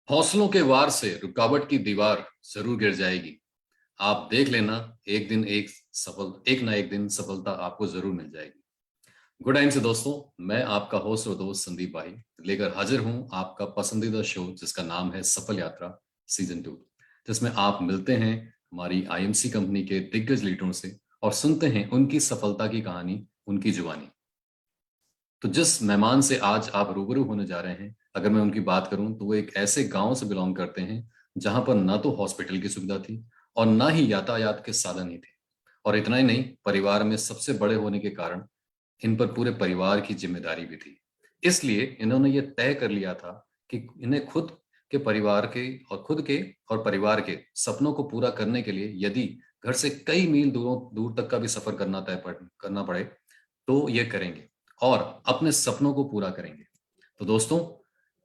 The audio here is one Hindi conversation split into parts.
हौसलों के वार से रुकावट की दीवार जरूर गिर जाएगी। आप देख लेना, एक ना एक दिन सफलता आपको जरूर मिल जाएगी। गुड टाइम से दोस्तों, मैं आपका होस्ट और दोस्त संदीप भाई लेकर हाजिर हूं आपका पसंदीदा शो जिसका नाम है सफल यात्रा सीजन 2, जिसमें आप मिलते हैं हमारी आईएमसी कंपनी के दिग्गज लीडरों से और सुनते हैं उनकी सफलता की कहानी, उनकी जुबानी। तो जिस मेहमान से आज आप रूबरू होने जा रहे हैं, अगर मैं उनकी बात करूं तो वो एक ऐसे गांव से बिलोंग करते हैं जहां पर ना तो हॉस्पिटल की सुविधा थी और ना ही यातायात के साधन ही थे। और इतना ही नहीं, परिवार में सबसे बड़े होने के कारण इन पर पूरे परिवार की जिम्मेदारी भी थी। इसलिए इन्होंने ये तय कर लिया था कि इन्हें खुद के और परिवार के सपनों को पूरा करने के लिए यदि घर से कई मील दूर दूर तक का भी सफर करना पड़े तो ये करेंगे और अपने सपनों को पूरा करेंगे। तो दोस्तों,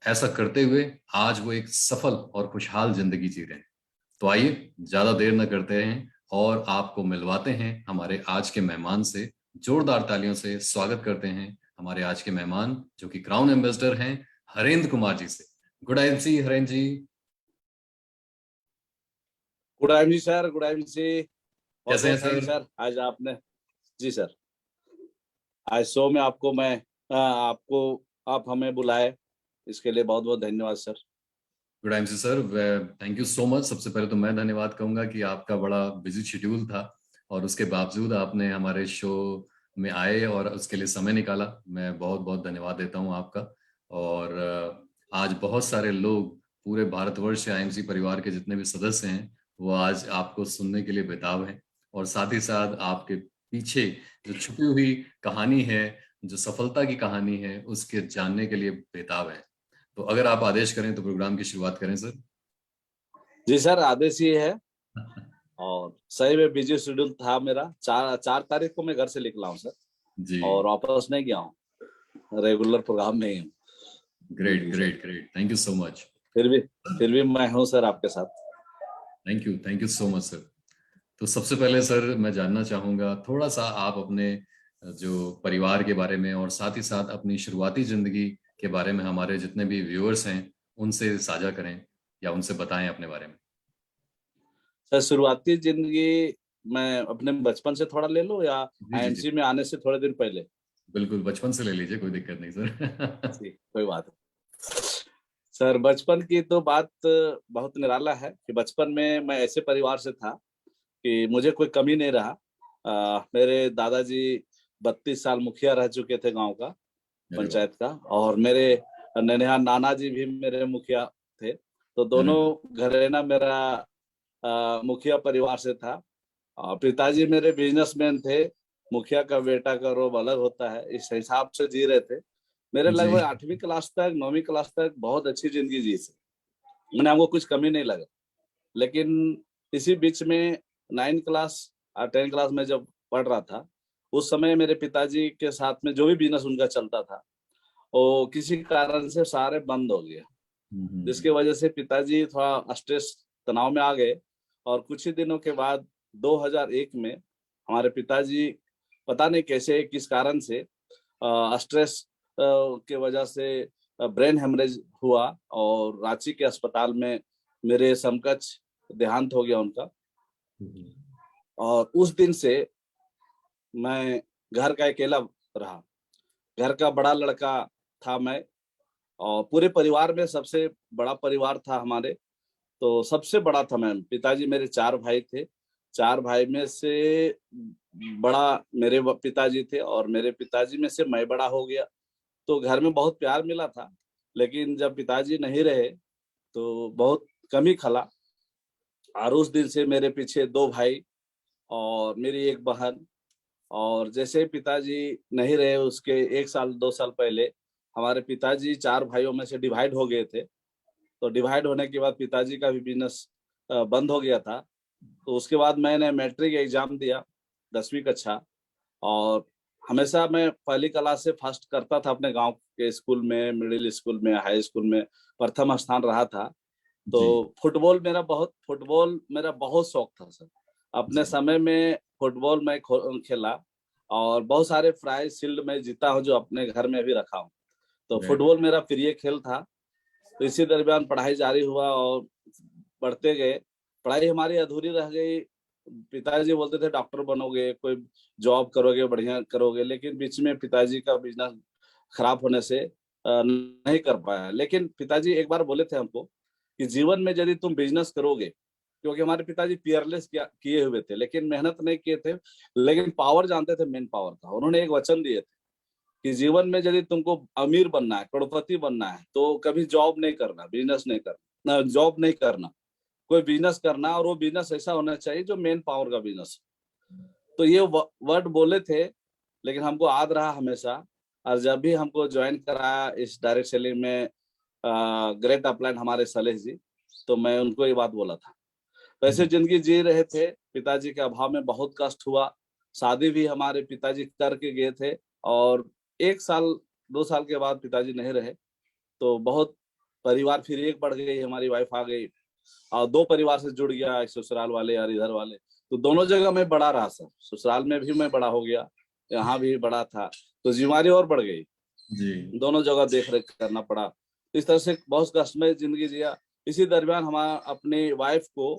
ऐसा करते हुए आज वो एक सफल और खुशहाल जिंदगी जी रहे हैं। तो आइए ज्यादा देर न करते हैं और आपको मिलवाते हैं हमारे आज के मेहमान से। जोरदार तालियों से स्वागत करते हैं हमारे आज के मेहमान जो कि क्राउन एम्बेसडर हैं, हरेंद्र कुमार जी से। Good evening Harendra ji. Good evening sir, good evening ji. बहुत कैसे हैं बहुत थैंक सर? सर। आज आपने जी सर, आज शो में आपको आप हमें बुलाए, इसके लिए बहुत बहुत धन्यवाद sir. Good evening sir, thank you so much. सबसे पहले तो मैं धन्यवाद कहूंगा कि आपका बड़ा बिजी शेड्यूल था और उसके बावजूद आपने हमारे शो में आए और उसके लिए समय निकाला। मैं बहुत बहुत धन्यवाद देता हूं आपका। और आज बहुत सारे लोग पूरे भारतवर्ष से आईएमसी परिवार के जितने भी सदस्य हैं वो आज आपको सुनने के लिए बेताब हैं और साथ ही साथ आपके पीछे जो छुपी हुई कहानी है, जो सफलता की कहानी है, उसके जानने के लिए बेताब है। तो अगर आप आदेश करें तो प्रोग्राम की शुरुआत करें सर। जी सर, आदेश ये है। और सही में बिजी शेड्यूल था मेरा। चार तारीख को मैं घर से निकला हूँ सर, जी। और वापस नहीं गया हूँ, रेगुलर प्रोग्राम में ही हूँ। ग्रेट जी sir. Great great, thank you so much. फिर भी मैं हूँ सर आपके साथ। Thank you so much sir. तो सबसे पहले सर मैं जानना चाहूंगा थोड़ा सा आप अपने जो परिवार के बारे में और साथ ही साथ अपनी शुरुआती जिंदगी के बारे में हमारे जितने भी व्यूअर्स हैं उनसे साझा करें या उनसे बताएं अपने बारे में। सर, शुरुआती जिंदगी मैं अपने बचपन से थोड़ा ले लूं या जी जी जी, आईएमसी में आने से थोड़े दिन पहले? बिल्कुल बचपन से ले लीजिए, कोई दिक्कत नहीं सर। जी, कोई बात नहीं। सर, बचपन की तो बात बहुत निराला है कि बचपन में मैं ऐसे परिवार से था कि मुझे कोई कमी नहीं रहा। मेरे दादाजी 32 साल मुखिया रह चुके थे गांव का, अरे वाह। पंचायत का। और मेरे ननिहाल नाना जी भी मेरे मुखिया थे। तो अरे दोनों वाह। घरेना मेरा मुखिया परिवार से था। पिताजी मेरे बिजनेसमैन थे। मुखिया का बेटा का रोब अलग होता है, इस हिसाब से जी रहे थे। मेरे जी। लगभग 8वीं क्लास तक, 9वीं क्लास तक बहुत अच्छी जिंदगी जी थी। मैंने हमको कुछ कमी नहीं लगा। लेकिन इसी बीच में 9 क्लास और 10 क्लास में जब पढ़ रहा था, उस समय मेरे पिताजी के साथ में जो भी बिजनेस उनका चलता था वो किसी कारण से सारे बंद हो गया, जिसकी हम्म। वजह से पिताजी थोड़ा स्ट्रेस, तनाव में आ गए। और कुछ ही दिनों के बाद 2001 में हमारे पिताजी पता नहीं कैसे, किस कारण से स्ट्रेस के वजह से ब्रेन हेमरेज हुआ और रांची के अस्पताल में मेरे समकक्ष देहांत हो गया उनका। और उस दिन से मैं घर का अकेला रहा। घर का बड़ा लड़का था मैं, और पूरे परिवार में सबसे बड़ा परिवार था हमारे, तो सबसे बड़ा था मैं। पिताजी मेरे 4 भाई थे। 4 भाई में से बड़ा मेरे पिताजी थे और मेरे पिताजी में से मैं बड़ा हो गया। तो घर में बहुत प्यार मिला था। लेकिन जब पिताजी नहीं रहे तो बहुत कमी खला। और उस दिन से मेरे पीछे 2 भाई और मेरी एक बहन। और जैसे पिताजी नहीं रहे, उसके 1 साल 2 साल पहले हमारे पिताजी 4 भाइयों में से डिवाइड हो गए थे। तो डिवाइड होने के बाद पिताजी का भी बिजनेस बंद हो गया था। तो उसके बाद मैंने मैट्रिक एग्जाम दिया, 10वीं कक्षा। और हमेशा मैं पहली क्लास से फर्स्ट करता था अपने गांव के स्कूल में, मिडिल स्कूल में, हाई स्कूल में प्रथम स्थान रहा था। तो जी फुटबॉल मेरा बहुत शौक था सर। अपने जी। समय में फुटबॉल मैं खेला और बहुत सारे प्राइज शील्ड में जीता हूँ, जो अपने घर में भी रखा हूँ। तो वेरी गुड। फुटबॉल मेरा प्रिय खेल था। तो इसी दरमियान पढ़ाई जारी हुआ और बढ़ते गए। पढ़ाई हमारी अधूरी रह गई। पिताजी बोलते थे डॉक्टर बनोगे, कोई जॉब करोगे, बढ़िया करोगे, लेकिन बीच में पिताजी का बिजनेस खराब होने से नहीं कर पाया। लेकिन पिताजी एक बार बोले थे हमको कि जीवन में यदि तुम बिजनेस करोगे, क्योंकि हमारे पिताजी पीयरलेस किए हुए थे, लेकिन मेहनत नहीं किए थे, लेकिन पावर जानते थे, मेन पावर का। उन्होंने एक वचन दिए थे कि जीवन में यदि तुमको अमीर बनना है, करोड़पति बनना है, तो कभी जॉब नहीं करना, बिजनेस नहीं करना, जॉब नहीं करना, कोई बिजनेस करना, और वो बिजनेस ऐसा होना चाहिए जो मेन पावर का बिजनेस। तो ये वर्ड बोले थे, लेकिन हमको याद रहा हमेशा। और जब भी हमको ज्वाइन कराया इस डायरेक्ट सेलिंग में ग्रेट अपलाइन हमारे सलेह जी, तो मैं उनको ये बात बोला था। वैसे जिंदगी जी रहे थे, पिताजी के अभाव में बहुत कष्ट हुआ। शादी भी हमारे पिताजी करके गए थे, और 1 साल 2 साल के बाद पिताजी नहीं रहे, तो बहुत परिवार फिर एक बढ़ गई, हमारी वाइफ आ गई और 2 परिवार से जुड़ गया, एक ससुराल वाले और इधर वाले। तो दोनों जगह मैं बड़ा रहा सर, ससुराल में भी मैं बड़ा हो गया, यहाँ भी बड़ा था, तो जिम्मेदारी और बढ़ गई जी। दोनों जगह देख रेख करना पड़ा। इस तरह से बहुत कष्टमय जिंदगी जिया। इसी दरमियान हमारा अपनी वाइफ को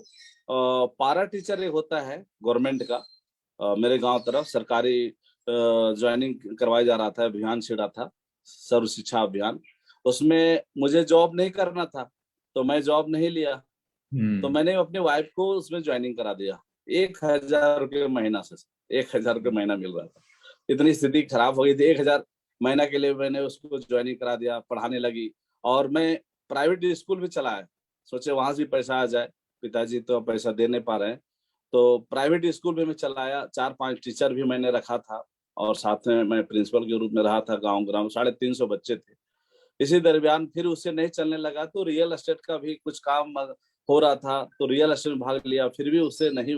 पारा टीचर एक होता है गवर्नमेंट का, मेरे गांव तरफ सरकारी ज्वाइनिंग करवाया जा रहा था, अभियान छिड़ा था, सर्व शिक्षा अभियान। उसमें मुझे जॉब नहीं करना था, तो मैं जॉब नहीं लिया। तो मैंने अपने वाइफ को उसमें ज्वाइनिंग करा दिया। 1,000 रुपये महीना से, 1,000 रुपये महीना मिल रहा था। इतनी स्थिति खराब हो गई थी, 1,000 महीना के लिए मैंने उसको ज्वाइनिंग करा दिया, पढ़ाने लगी। और मैं प्राइवेट स्कूल भी चलाया, सोचे वहां से पैसा आ जाए, पिताजी तो पैसा दे नहीं पा रहे हैं, तो प्राइवेट स्कूल भी मैं चलाया। 4-5 टीचर भी मैंने रखा था, और साथ में मैं प्रिंसिपल के रूप में रहा था। गाँव 350 बच्चे थे। इसी दरमियान फिर उससे नहीं चलने लगा, तो रियल एस्टेट का भी कुछ काम हो रहा था, तो रियल एस्टेट में भाग लिया, फिर भी उससे नहीं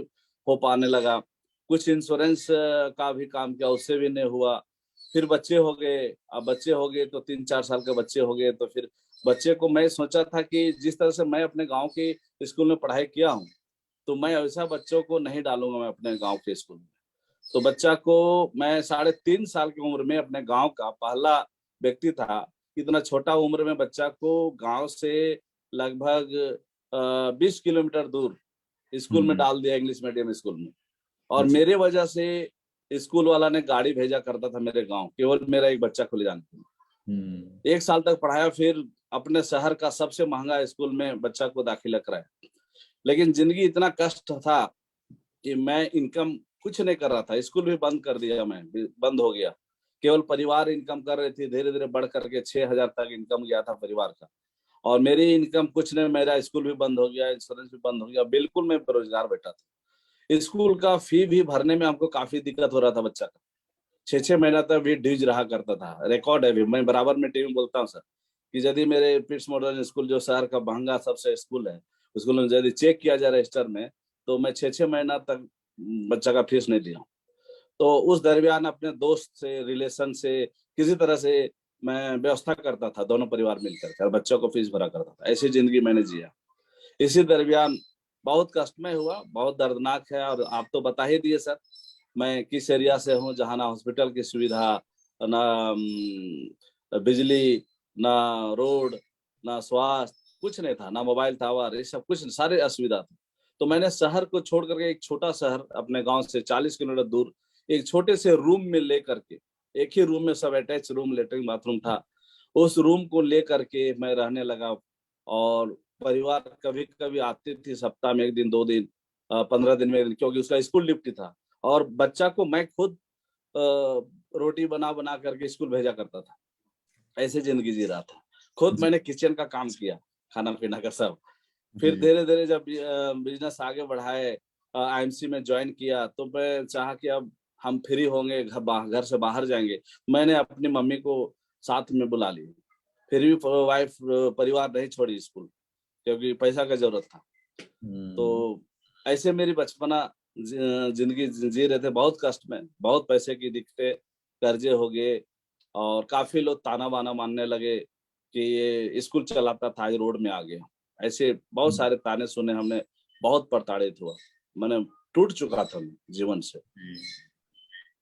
हो पाने लगा। कुछ इंश्योरेंस का भी काम किया, उससे भी नहीं हुआ। फिर बच्चे हो गए, अब बच्चे हो गए तो 3-4 साल के बच्चे हो गए, तो फिर बच्चे को मैं सोचा था कि जिस तरह से मैं अपने गांव के स्कूल में पढ़ाई किया हूँ, तो मैं ऐसा बच्चों को नहीं डालूंगा मैं अपने गांव के स्कूल में। तो बच्चा को मैं 3.5 साल की उम्र में अपने गांव का पहला व्यक्ति था। इतना छोटा उम्र में बच्चा को गांव से लगभग 20 किलोमीटर दूर स्कूल में डाल दिया, इंग्लिश मीडियम स्कूल में। और मेरे वजह से स्कूल वाला ने गाड़ी भेजा करता था मेरे गांव, केवल मेरा एक बच्चा को ले जाने के लिए। 1 साल तक पढ़ाया, फिर अपने शहर का सबसे महंगा स्कूल में बच्चा को दाखिला कराया। लेकिन जिंदगी इतना कष्ट था कि मैं इनकम कुछ नहीं कर रहा था, स्कूल भी बंद कर दिया, मैं बंद हो गया। केवल परिवार इनकम कर रही थी, धीरे धीरे बढ़ करके 6,000 तक इनकम गया था परिवार का, और मेरी इनकम कुछ नहीं। मेरा स्कूल भी बंद हो गया, इंश्योरेंस भी बंद हो गया, बिल्कुल मैं बेरोजगार बैठा था। स्कूल का फी भी भरने में हमको काफी दिक्कत हो रहा था। बच्चा का 6-6 महीना तक भी ड्यूज रहा करता था। रिकॉर्ड है भी, मैं बराबर में टीम बोलता हूँ सर कि यदि मेरे पिट्स मॉडर्न स्कूल जो शहर का महंगा सबसे स्कूल है, स्कूल में यदि चेक किया जाए रजिस्टर में, तो मैं 6-6 महीना तक बच्चा का फीस नहीं दिया। तो उस दरमियान अपने दोस्त से, रिलेशन से, किसी तरह से मैं व्यवस्था करता था, दोनों परिवार मिलकर के, और बच्चों को फीस भरा करता था। ऐसी जिंदगी मैंने जिया। इसी दरमियान बहुत कष्टमय हुआ, बहुत दर्दनाक है। और आप तो बता ही दिए सर, मैं किस एरिया से हूँ जहाँ ना हॉस्पिटल की सुविधा, ना बिजली, ना रोड, ना स्वास्थ्य, कुछ नहीं था, ना मोबाइल टावर, ये सब कुछ, सारे असुविधा थे। तो मैंने शहर को छोड़ करके एक छोटा शहर अपने गांव से 40 किलोमीटर दूर एक छोटे से रूम में लेकर के, एक ही रूम में सब अटैच रूम, लेटरिन बाथरूम था, उस रूम को लेकर के मैं रहने लगा। और परिवार कभी कभी आती थी, सप्ताह में 1 दिन 2 दिन, 15 दिन में 1 दिन, क्योंकि उसका स्कूल ड्यूटी था। और बच्चा को मैं खुद रोटी बना बना करके स्कूल भेजा करता था। ऐसे जिंदगी जी रहा था। खुद मैंने किचन का काम किया, खाना पीना का सब। फिर धीरे धीरे जब बिजनेस आगे बढ़ाए, आईएमसी में ज्वाइन किया, तो मैं चाहा कि अब हम फ्री होंगे, घर से बाहर जाएंगे। मैंने अपनी मम्मी को साथ में बुला लिया। फिर भी वाइफ परिवार नहीं छोड़ी स्कूल, क्योंकि पैसा का जरूरत था। तो ऐसे मेरी बचपना जिंदगी जी रहे थे, बहुत कष्ट में, बहुत पैसे की दिक्कतें, कर्जे हो गए, और काफी लोग ताना बाना मानने लगे कि ये स्कूल चलाता था, आज रोड में आ गया। ऐसे बहुत सारे ताने सुने हमने, बहुत प्रताड़ित हुआ, मैंने टूट चुका था जीवन से।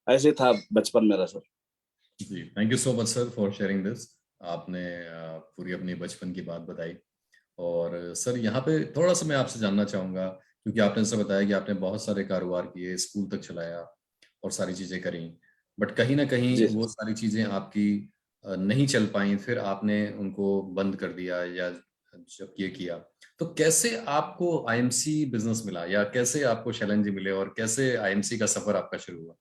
ऐसे था बचपन मेरा सर। जी, thank you so much sir for sharing this. आपने पूरी अपनी बचपन की बात बताई। और सर यहाँ पे थोड़ा सा मैं आपसे जानना चाहूँगा, क्योंकि आपने जैसे बताया कि आपने बहुत सारे कारोबार किए, स्कूल तक चलाया और सारी चीज़ें करी, बट कहीं ना कहीं जी वो सर। सारी चीज़ें आपकी नहीं चल पाई, फिर आपने उनको बंद कर दिया या जब ये किया, तो कैसे आपको आईएमसी बिजनेस मिला, या कैसे आपको शैलेंज मिले, और कैसे आईएमसी का सफर आपका शुरू हुआ?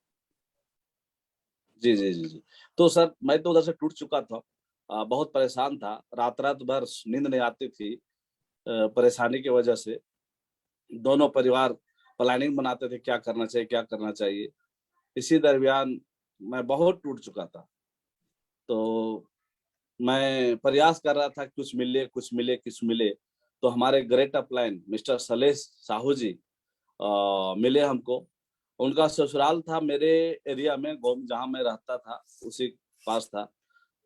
जी, जी, जी, जी। तो सर मैं तो उधर से टूट चुका था। बहुत परेशान था। रात-रात भर नींद नहीं आती थी परेशानी की वजह से। दोनों परिवार प्लानिंग बनाते थे क्या करना चाहिए, क्या करना चाहिए। इसी दरमियान मैं बहुत टूट चुका था। तो मैं प्रयास कर रहा था कि कुछ मिले, कुछ मिले, कुछ मिले। तो हमारे great upline mister Shailesh Sahu ji मिले हमको। उनका ससुराल था मेरे एरिया में, जहाँ मैं रहता था, उसी पास था।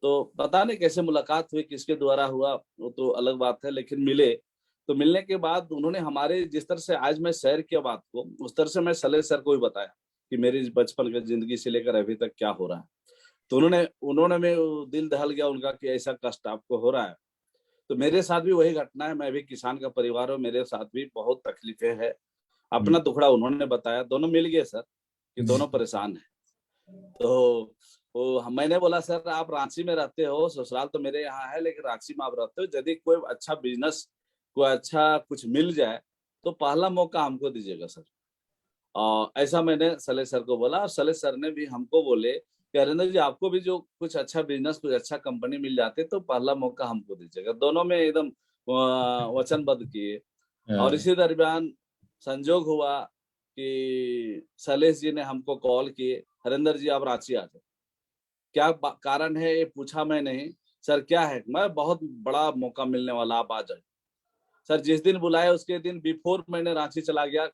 तो पता नहीं कैसे मुलाकात हुई, किसके द्वारा हुआ, वो तो अलग बात है, लेकिन मिले। तो मिलने के बाद उन्होंने हमारे जिस तरह से आज मैं शेयर किया बात को, उस तरह से मैं शैलेश सर को भी बताया कि मेरी बचपन की ज़िंदगी से लेकर अभी तक क्या हो रहा है। तो उन्होंने उन्होंने में दिल दहल गया उनका कि ऐसा कष्ट आपको हो रहा है। तो मेरे साथ भी वही घटना है, मैं भी किसान का परिवार हूँ, मेरे साथ भी बहुत तकलीफ़ें हैं। हम्म। अपना दुखड़ा उन्होंने बताया, दोनों मिल गए सर, कि जी। दोनों परेशान हैं। तो मैंने बोला सर आप रांची में रहते हो, ससुराल तो मेरे यहाँ है लेकिन रांची में आप रहते हो, यदि कोई अच्छा बिज़नेस, कोई अच्छा कुछ मिल जाए, तो पहला मौका हमको दीजिएगा सर। ऐसा मैंने सलेह सर को बोला और सलेह सर ने भी हमको बोले कि अरिंदर जी आपको भी जो कुछ अच्छा बिज़नेस, कुछ अच्छा कंपनी मिल जाती तो पहला मौका हमको दीजिएगा। दोनों में एकदम वचनबद्ध किए। और हाँ। इसी दरमियान संजोग हुआ कि शैलेश जी ने हमको कॉल किए, हरिंदर जी आप रांची आ जाओ। क्या कारण है ये पूछा मैं नहीं। सर क्या है? मैं बहुत बड़ा मौका मिलने वाला, आप आ जाओ। सर जिस दिन बुलाए उसके दिन बिफोर मैंने रांची चला गया।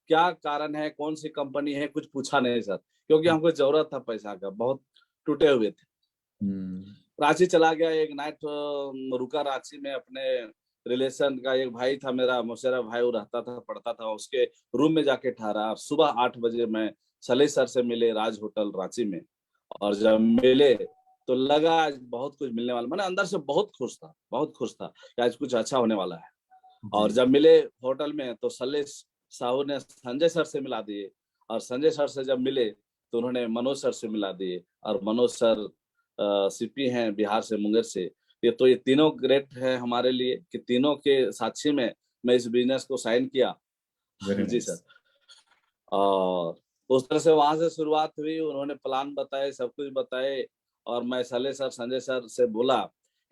क्या कारण है, कौन सी कंपनी है, कुछ पूछा नहीं सर, क्योंकि हमको जरूरत था पैसा का, बहुत टूटे हुए थे। हम्म। रांची चला गया, एक नाइट रुका रांची में, अपने रिलेशन का एक भाई था मेरा, मौसेरा भाई, वो रहता था, पढ़ता था, उसके रूम में जाके ठहरा। और सुबह 8 बजे मैं सलेश सर से मिले राज होटल रांची में। और जब मिले तो लगा आज बहुत कुछ मिलने वाला, मैंने अंदर से बहुत खुश था, बहुत खुश था कि आज कुछ अच्छा होने वाला है। और जी। जब मिले होटल में तो सलेश साहू ने संजय सर से मिला दिए। और संजय सर से जब मिले तो उन्होंने मनोज सर से मिला दिए। और मनोज सर सीपी हैं बिहार से, मुंगेर से। ये तीनों ग्रेट हैं हमारे लिए कि तीनों के साक्षी में मैं इस बिजनेस को साइन किया। वेरी जी नाइस। सर। और उस तरह से वहां से शुरुआत हुई, उन्होंने प्लान बताए, सब कुछ बताए। और मैं सले सर, संजय सर से बोला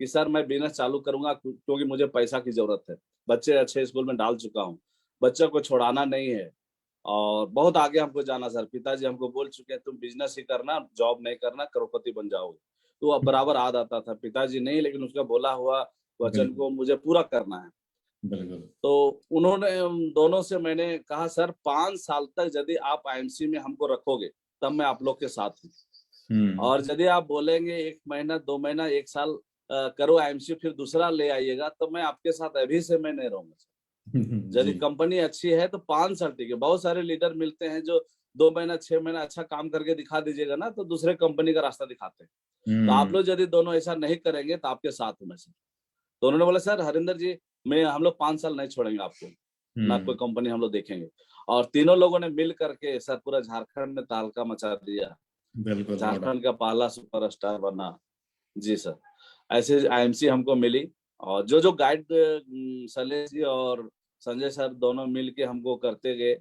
कि सर मैं बिजनेस चालू करूंगा क्योंकि मुझे पैसा की जरूरत है। बच्चे अच्छे स्कूल में डाल चुका हूँ, बच्चों को छोड़ाना नहीं है। और बहुत आगे हमको जाना सर, पिताजी हमको बोल चुके हैं तुम बिजनेस ही करना, जॉब नहीं करना, करोड़पति बन जाओगे। तो अब बराबर याद आता था, पिताजी नहीं, लेकिन उसका बोला हुआ वचन बिल्कुल। को मुझे पूरा करना है। बिल्कुल। तो उन्होंने दोनों से मैंने कहा सर 5 साल तक यदि आप आईएमसी में हमको रखोगे तब मैं आप लोग के साथ हूँ। हम्म। और यदि आप बोलेंगे 1 महीना, 2 महीना, 1 साल करो आईएमसी फिर दूसरा ले आइएगा, तो मैं आपके साथ अभी से मैं नहीं रहूंगा। यदि जी। कंपनी अच्छी है तो 5 साल टिके। बहुत सारे लीडर मिलते हैं जो 2 महीना, 6 महीना अच्छा काम करके दिखा दीजिएगा ना तो दूसरे कंपनी का रास्ता दिखाते हैं। तो आप हम्म। लोग यदि दोनों ऐसा नहीं करेंगे तो आपके साथ हूँ मैं सर। तो उन्होंने बोला सर हरिंदर जी, मैं हम लोग 5 साल नहीं छोड़ेंगे आपको, ना कोई हम्म। कंपनी हम लोग देखेंगे। और तीनों लोगों ने मिल करके सर पूरा झारखंड में तहलका मचा दिया। बिल्कुल, नो डाउट। झारखंड का पहला सुपरस्टार बना। जी सर। ऐसे आईएमसी हमको मिली। और जो गाइड शैलेश जी और संजय सर दोनों मिल के हमको करते गए,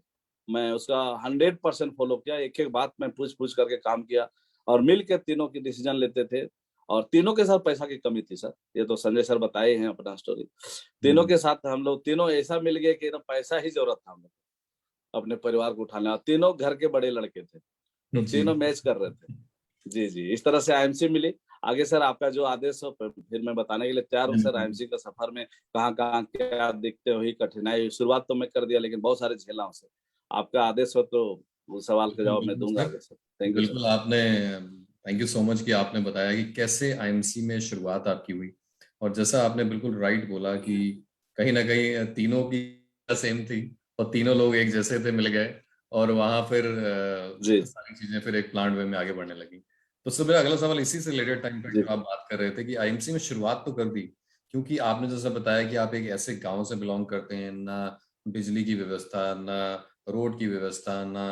मैं उसका 100% फॉलो किया। एक-एक बात मैं पूछ-पूछ करके काम किया। और मिल के तीनों की डिसीजन लेते थे। और तीनों के साथ पैसा की कमी थी सर, ये तो संजय सर बताए हैं अपना स्टोरी। तीनों हम्म। के साथ हम लोग तीनों ऐसा मिल गए कि एकदम पैसा ही ज़रूरत था हम लोग को, अपने परिवार को उठाने। और तीनों घर के बड़े लड़के थे, तो जी। तीनों मैच कर रहे थे। जी, जी। इस तरह से आईएमसी मिली। आगे सर आपका जो आदेश हो फिर मैं बताने के लिए तैयार हूँ सर, बिल्कुल। आईएमसी का सफर में कहाँ-कहाँ क्या दिक्कतें हुई, कठिनाई हुई। शुरुआत तो मैं कर दिया लेकिन बहुत सारे झेला हूँ सर। आपका आदेश हो तो उस सवाल का बिल्कुल, जवाब मैं बिल्कुल दूँगा सर। आगे सर। Thank you sir. बिल्कुल, आपने थैंक यू सो मच कि आपने बताया कि कैसे आईएमसी में शुरुआत आपकी हुई। और जैसा आपने बिल्कुल राइट बोला कि कहीं न कहीं तीनों की सेम थी, और तीनों लोग एक जैसे थे, मिल गए, और वहाँ फिर जी। सारी चीज़ें फिर एक प्लान्ड वे में आगे बढ़ने लगी। तो सर मेरा अगला सवाल इसी से रिलेटेड टाइम का, जी जो आप बात कर रहे थे कि आईएमसी में शुरुआत तो कर दी, क्योंकि आपने जैसा बताया कि आप एक ऐसे गांव से बिलोंग करते हैं, ना बिजली की व्यवस्था, ना रोड की व्यवस्था, ना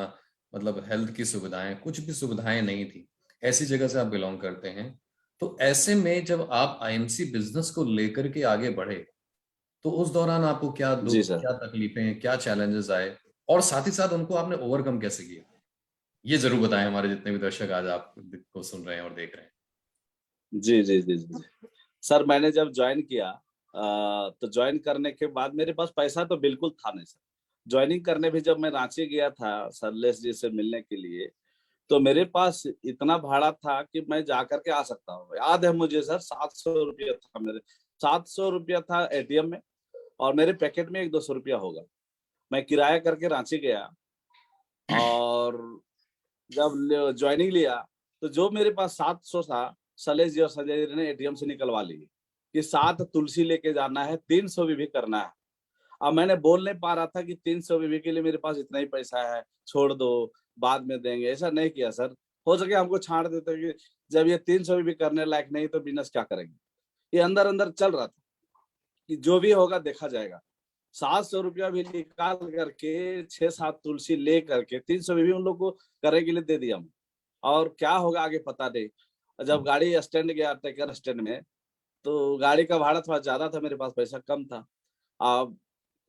मतलब हेल्थ की सुविधाएं, कुछ भी सुविधाएं नहीं थी, ऐसी जगह से आप बिलोंग करते हैं। तो ऐसे में जब आप आईएमसी बिजनेस को लेकर के आगे बढ़े, तो उस दौरान आपको क्या जी दुख, सर। क्या तकलीफें, क्या चैलेंजेस आए, और साथ ही साथ उनको आपने ओवरकम कैसे किया, ये जरूर बताएं हमारे जितने भी दर्शक आज आपको सुन रहे हैं और देख रहे हैं। जी जी जी जी सर, मैंने जब ज्वाइन किया तो ज्वाइन करने के बाद मेरे पास पैसा तो बिल्कुल था नहीं सर। ज्वाइनिंग करने भी जब मैं रांची गया था सरलेस जी से मिलने के लिए, तो मेरे पास इतना भाड़ा था कि मैं जा करके आ सकता हूँ। याद है मुझे सर, 700 रुपया था मेरे, 700 रुपया था एटीएम में, और मेरे पैकेट में 100-200 रुपया होगा। मैं किराया करके रांची गया, और जब ज्वाइनिंग लिया, तो जो मेरे पास 700 था, शैलेश जी और संजय जी ने एटीएम से निकलवा लिए कि 7 तुलसी लेके जाना है, 300 भी करना है। अब मैंने बोल नहीं पा रहा था कि 300 बीबी के लिए मेरे पास इतना ही पैसा है, छोड़ दो, बाद में देंगे। ऐसा नहीं किया सर। हो सके हमको छाड़ देते कि जब ये 300 बीबी करने लायक नहीं तो बिजनेस क्या करेंगे। ये अंदर अंदर चल रहा था कि जो भी होगा देखा जाएगा। 700 रुपया भी निकाल करके 6-7 तुलसी ले करके 300 बीबी उन लोग को करने के लिए दे दिया हम। और क्या होगा आगे पता नहीं। जब गाड़ी स्टैंड गया टेकर स्टैंड में, तो गाड़ी का भाड़ा थोड़ा ज्यादा था, मेरे पास पैसा कम था। अब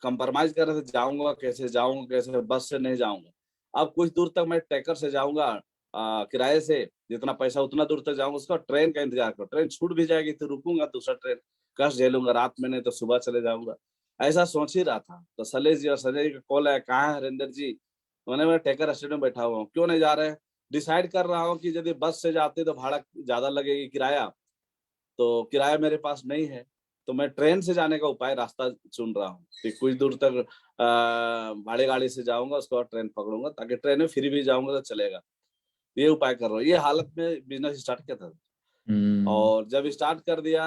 कंप्रोमाइज कर रहे थे, जाऊंगा कैसे, बस से नहीं जाऊंगा। अब कुछ दूर तक मैं टैंकर से जाऊंगा, किराए से, जितना पैसा उतना दूर तक जाऊंगा, उसका ट्रेन का इंतजार करो, ट्रेन छूट भी जाएगी तो रुकूंगा, दूसरा ट्रेन कष्ट झेलूंगा, रात में नहीं तो सुबह चले जाऊंगा। ऐसा सोच ही रहा था, तो शैलेश जी और संजय जी का कॉल आया, कहाँ है हरिंदर जी। मैं टैंकर स्टैंड में बैठा हुआ हूँ, क्यों नहीं जा रहे हैं। डिसाइड कर रहा हूँ कि यदि बस से जाते तो भाड़ा ज्यादा लगेगी किराया, तो किराया मेरे पास नहीं है, तो मैं ट्रेन से जाने का उपाय रास्ता चुन रहा हूँ कि कुछ दूर तक भाड़े गाड़ी से जाऊंगा, उसके बाद ट्रेन पकड़ूंगा, ताकि ट्रेन में फ्री भी जाऊंगा तो चलेगा। ये उपाय कर रहा हूँ। ये हालत में बिजनेस स्टार्ट किया था। हम्म। और जब स्टार्ट कर दिया,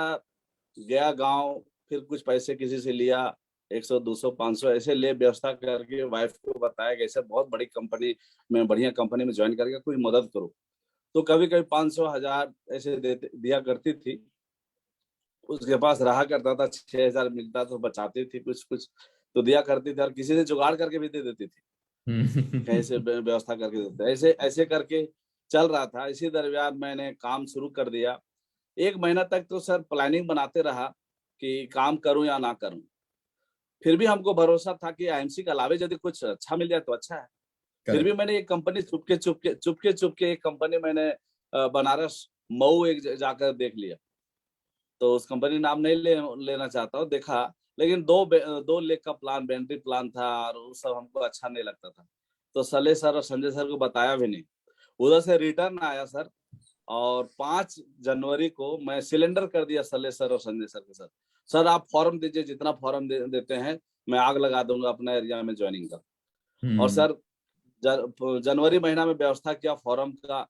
गया गांव, फिर कुछ पैसे किसी से लिया, 100 200 500 ऐसे ले व्यवस्था करके वाइफ को बताया कि ऐसे बहुत बड़ी कंपनी में, बढ़िया कंपनी में ज्वाइन करके कोई मदद करो। तो कभी कभी 500 1000 ऐसे दिया करती थी। उसके पास रहा करता था, 6,000 मिलता तो बचाती थी कुछ कुछ, तो दिया करती थी, और किसी से जुगाड़ करके भी दे देती थी, कहीं से व्यवस्था करके देते, ऐसे ऐसे करके चल रहा था। इसी दरमियान मैंने काम शुरू कर दिया। 1 महीना तक तो सर प्लानिंग बनाते रहा कि काम करूं या ना करूं। फिर भी हमको भरोसा था कि आईएमसी के अलावे यदि कुछ अच्छा मिल जाए तो अच्छा है। फिर भी करेक्ट। मैंने एक कंपनी चुपके एक कंपनी मैंने बनारस मऊ एक जाकर देख लिया। तो उस कंपनी नाम नहीं लेना चाहता हूँ, देखा, लेकिन 2 लेख का प्लान, बेंट्री प्लान था, और वो सब हमको अच्छा नहीं लगता था। तो सले सर और संजय सर को बताया भी नहीं। उधर से रिटर्न आया सर, और 5 जनवरी को मैं सिलेंडर कर दिया सले सर और संजय सर के साथ। सर आप फॉर्म दीजिए, जितना फॉर्म देते हैं मैं आग लगा दूंगा अपना एरिया में ज्वाइनिंग का। और हम्म। सर जनवरी महीना में व्यवस्था किया फॉर्म का,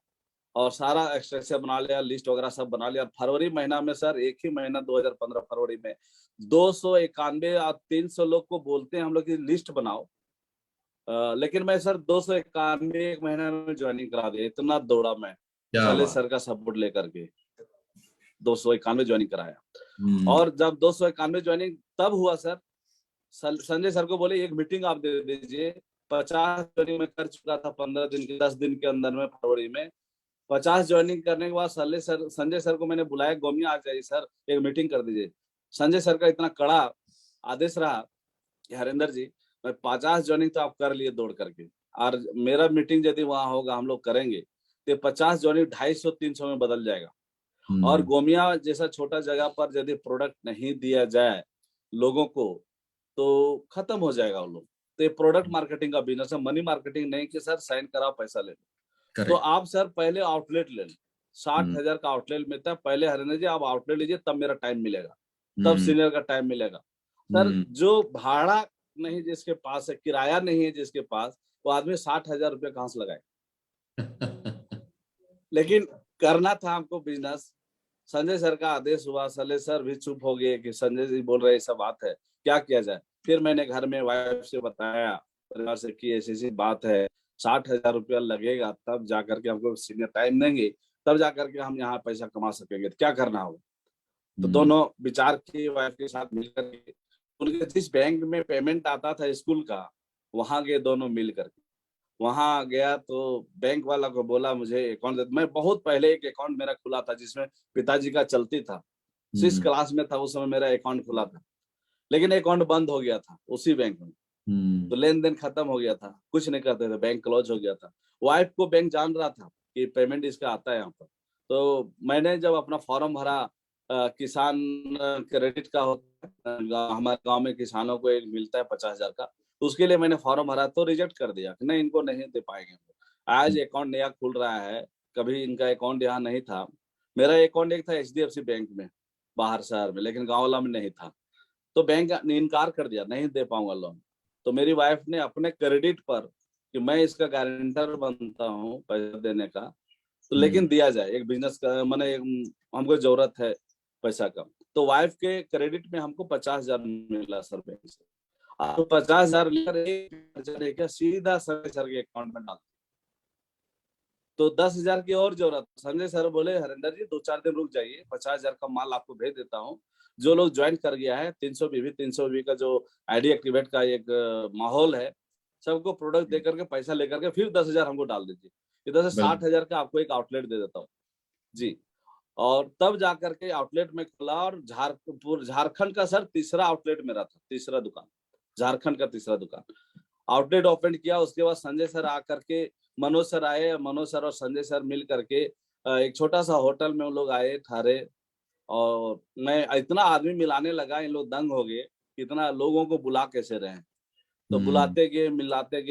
और सारा एक्सट्रेक्शन बना लिया, लिस्ट वगैरह सब बना लिया। फरवरी महीना में सर, एक ही महीना 2015 फरवरी में 291 या 300 लोग को बोलते हैं हम लोग की लिस्ट बनाओ। लेकिन मैं सर 291 एक महीना में ज्वाइनिंग करा दिया, इतना दौड़ा मैं क्या सले बात। सर का सपोर्ट लेकर के, 291 ज्वाइनिंग कराया। हम्म। और जब 291 ज्वाइनिंग तब हुआ सर, संजय सर को बोले एक मीटिंग आप दे दीजिए। 50 ज्वाइनिंग में कर चुका था 15 दिन के 10 दिन के अंदर में, फरवरी में 50 ज्वाइनिंग करने के बाद संजय सर को मैंने बुलाया, गोमिया आ जाइए सर, एक मीटिंग कर दीजिए। संजय सर का इतना कड़ा आदेश रहा कि हरिंदर जी, मैं 50 ज्वाइनिंग तो आप कर लिए दौड़ करके, और मेरा मीटिंग यदि वहां होगा, हम लोग करेंगे, तो 50 ज्वाइनिंग 250-300 में बदल जाएगा। और हम्म। गोमिया जैसा छोटा जगह पर यदि प्रोडक्ट नहीं दिया जाए लोगों को, तो खत्म हो जाएगा वो लोग। तो ये प्रोडक्ट मार्केटिंग का बिजनेस है, मनी मार्केटिंग नहीं कि सर साइन कराओ पैसा ले लो। तो करेक्ट। आप सर पहले आउटलेट ले लें, साठ हम्म। हजार का आउटलेट मिलता है, पहले हरिंदर जी आप आउटलेट लीजिए, तब मेरा टाइम मिलेगा, तब हम्म। सीनियर का टाइम मिलेगा। सर हम्म। जो भाड़ा नहीं जिसके पास है, किराया नहीं है जिसके पास, वो आदमी 60,000 रुपये कहाँ से लगाए। लेकिन करना था हमको बिजनेस। संजय सर का आदेश हुआ, सले सर भी चुप हो गए कि संजय जी बोल रहे ऐसा बात है, क्या किया जाए। फिर मैंने घर में वाइफ से बताया, परिवार से, कि ऐसी ऐसी बात है, 60,000 रुपया लगेगा, तब जाकर के हमको सीनियर टाइम देंगे, तब जा करके हम यहाँ पैसा कमा सकेंगे, तो क्या करना होगा। तो दोनों विचार की वाइफ के साथ मिलकर के उनके जिस बैंक में पेमेंट आता था स्कूल का, वहां गए दोनों मिल करके। वहां गया तो बैंक वाला को बोला मुझे अकाउंट दे। मैं बहुत पहले एक अकाउंट मेरा खुला था जिसमें पिताजी का चलती था, 6 क्लास में था उस समय मेरा अकाउंट खुला था, लेकिन अकाउंट बंद हो गया था उसी बैंक में। तो लेन देन खत्म हो गया था, कुछ नहीं करते थे, बैंक क्लोज हो गया था। वाइफ को बैंक जान रहा था कि पेमेंट इसका आता है यहाँ पर। तो मैंने जब अपना फॉर्म भरा, किसान क्रेडिट का होता है, हमारे गांव में किसानों को एक मिलता है 50,000 का, तो उसके लिए मैंने फॉर्म भरा तो रिजेक्ट कर दिया कि नहीं, इनको नहीं दे पाएंगे। आज अकाउंट नया खुल रहा है, कभी इनका अकाउंट यहाँ नहीं था। मेरा अकाउंट एक था एचडीएफसी बैंक में बाहर शहर में, लेकिन गाँव वाला में नहीं था। तो बैंक ने इनकार कर दिया, नहीं दे पाऊंगा लोन। तो मेरी वाइफ ने अपने क्रेडिट पर कि मैं इसका गारंटर बनता हूँ पैसा देने का, तो लेकिन दिया जाए, एक बिजनेस का मैंने हमको जरूरत है पैसा का। तो वाइफ के क्रेडिट में हमको 50,000 मिला सर बैंक से। तो 50,000 लेकर एक सीधा संजय सर के अकाउंट में डाल। तो 10,000 की और जरूरत। संजय सर बोले हरिंदर जी 2-4 दिन रुक जाइए, 50,000 का माल आपको भेज देता हूँ। जो लोग ज्वाइन कर गया है 300 बीबी का जो आईडी एक्टिवेट का एक माहौल है, सबको प्रोडक्ट दे करके पैसा लेकर के फिर 10,000 हमको डाल दीजिए, इधर से 60,000 का आपको एक आउटलेट दे देता हूँ जी। और तब जाकर के आउटलेट में खुला, और झारखंड का सर तीसरा आउटलेट मेरा था, तीसरा दुकान, झारखंड का तीसरा दुकान आउटलेट ओपन किया। उसके बाद संजय सर आकर के, मनोज सर आए, मनोज सर और संजय सर मिल करके एक छोटा सा होटल में उन लोग आए ठहरे, और मैं इतना आदमी मिलाने लगा, इन लोग दंग हो गए, इतना लोगों को बुला कैसे रहे। तो बुलाते गए, मिलाते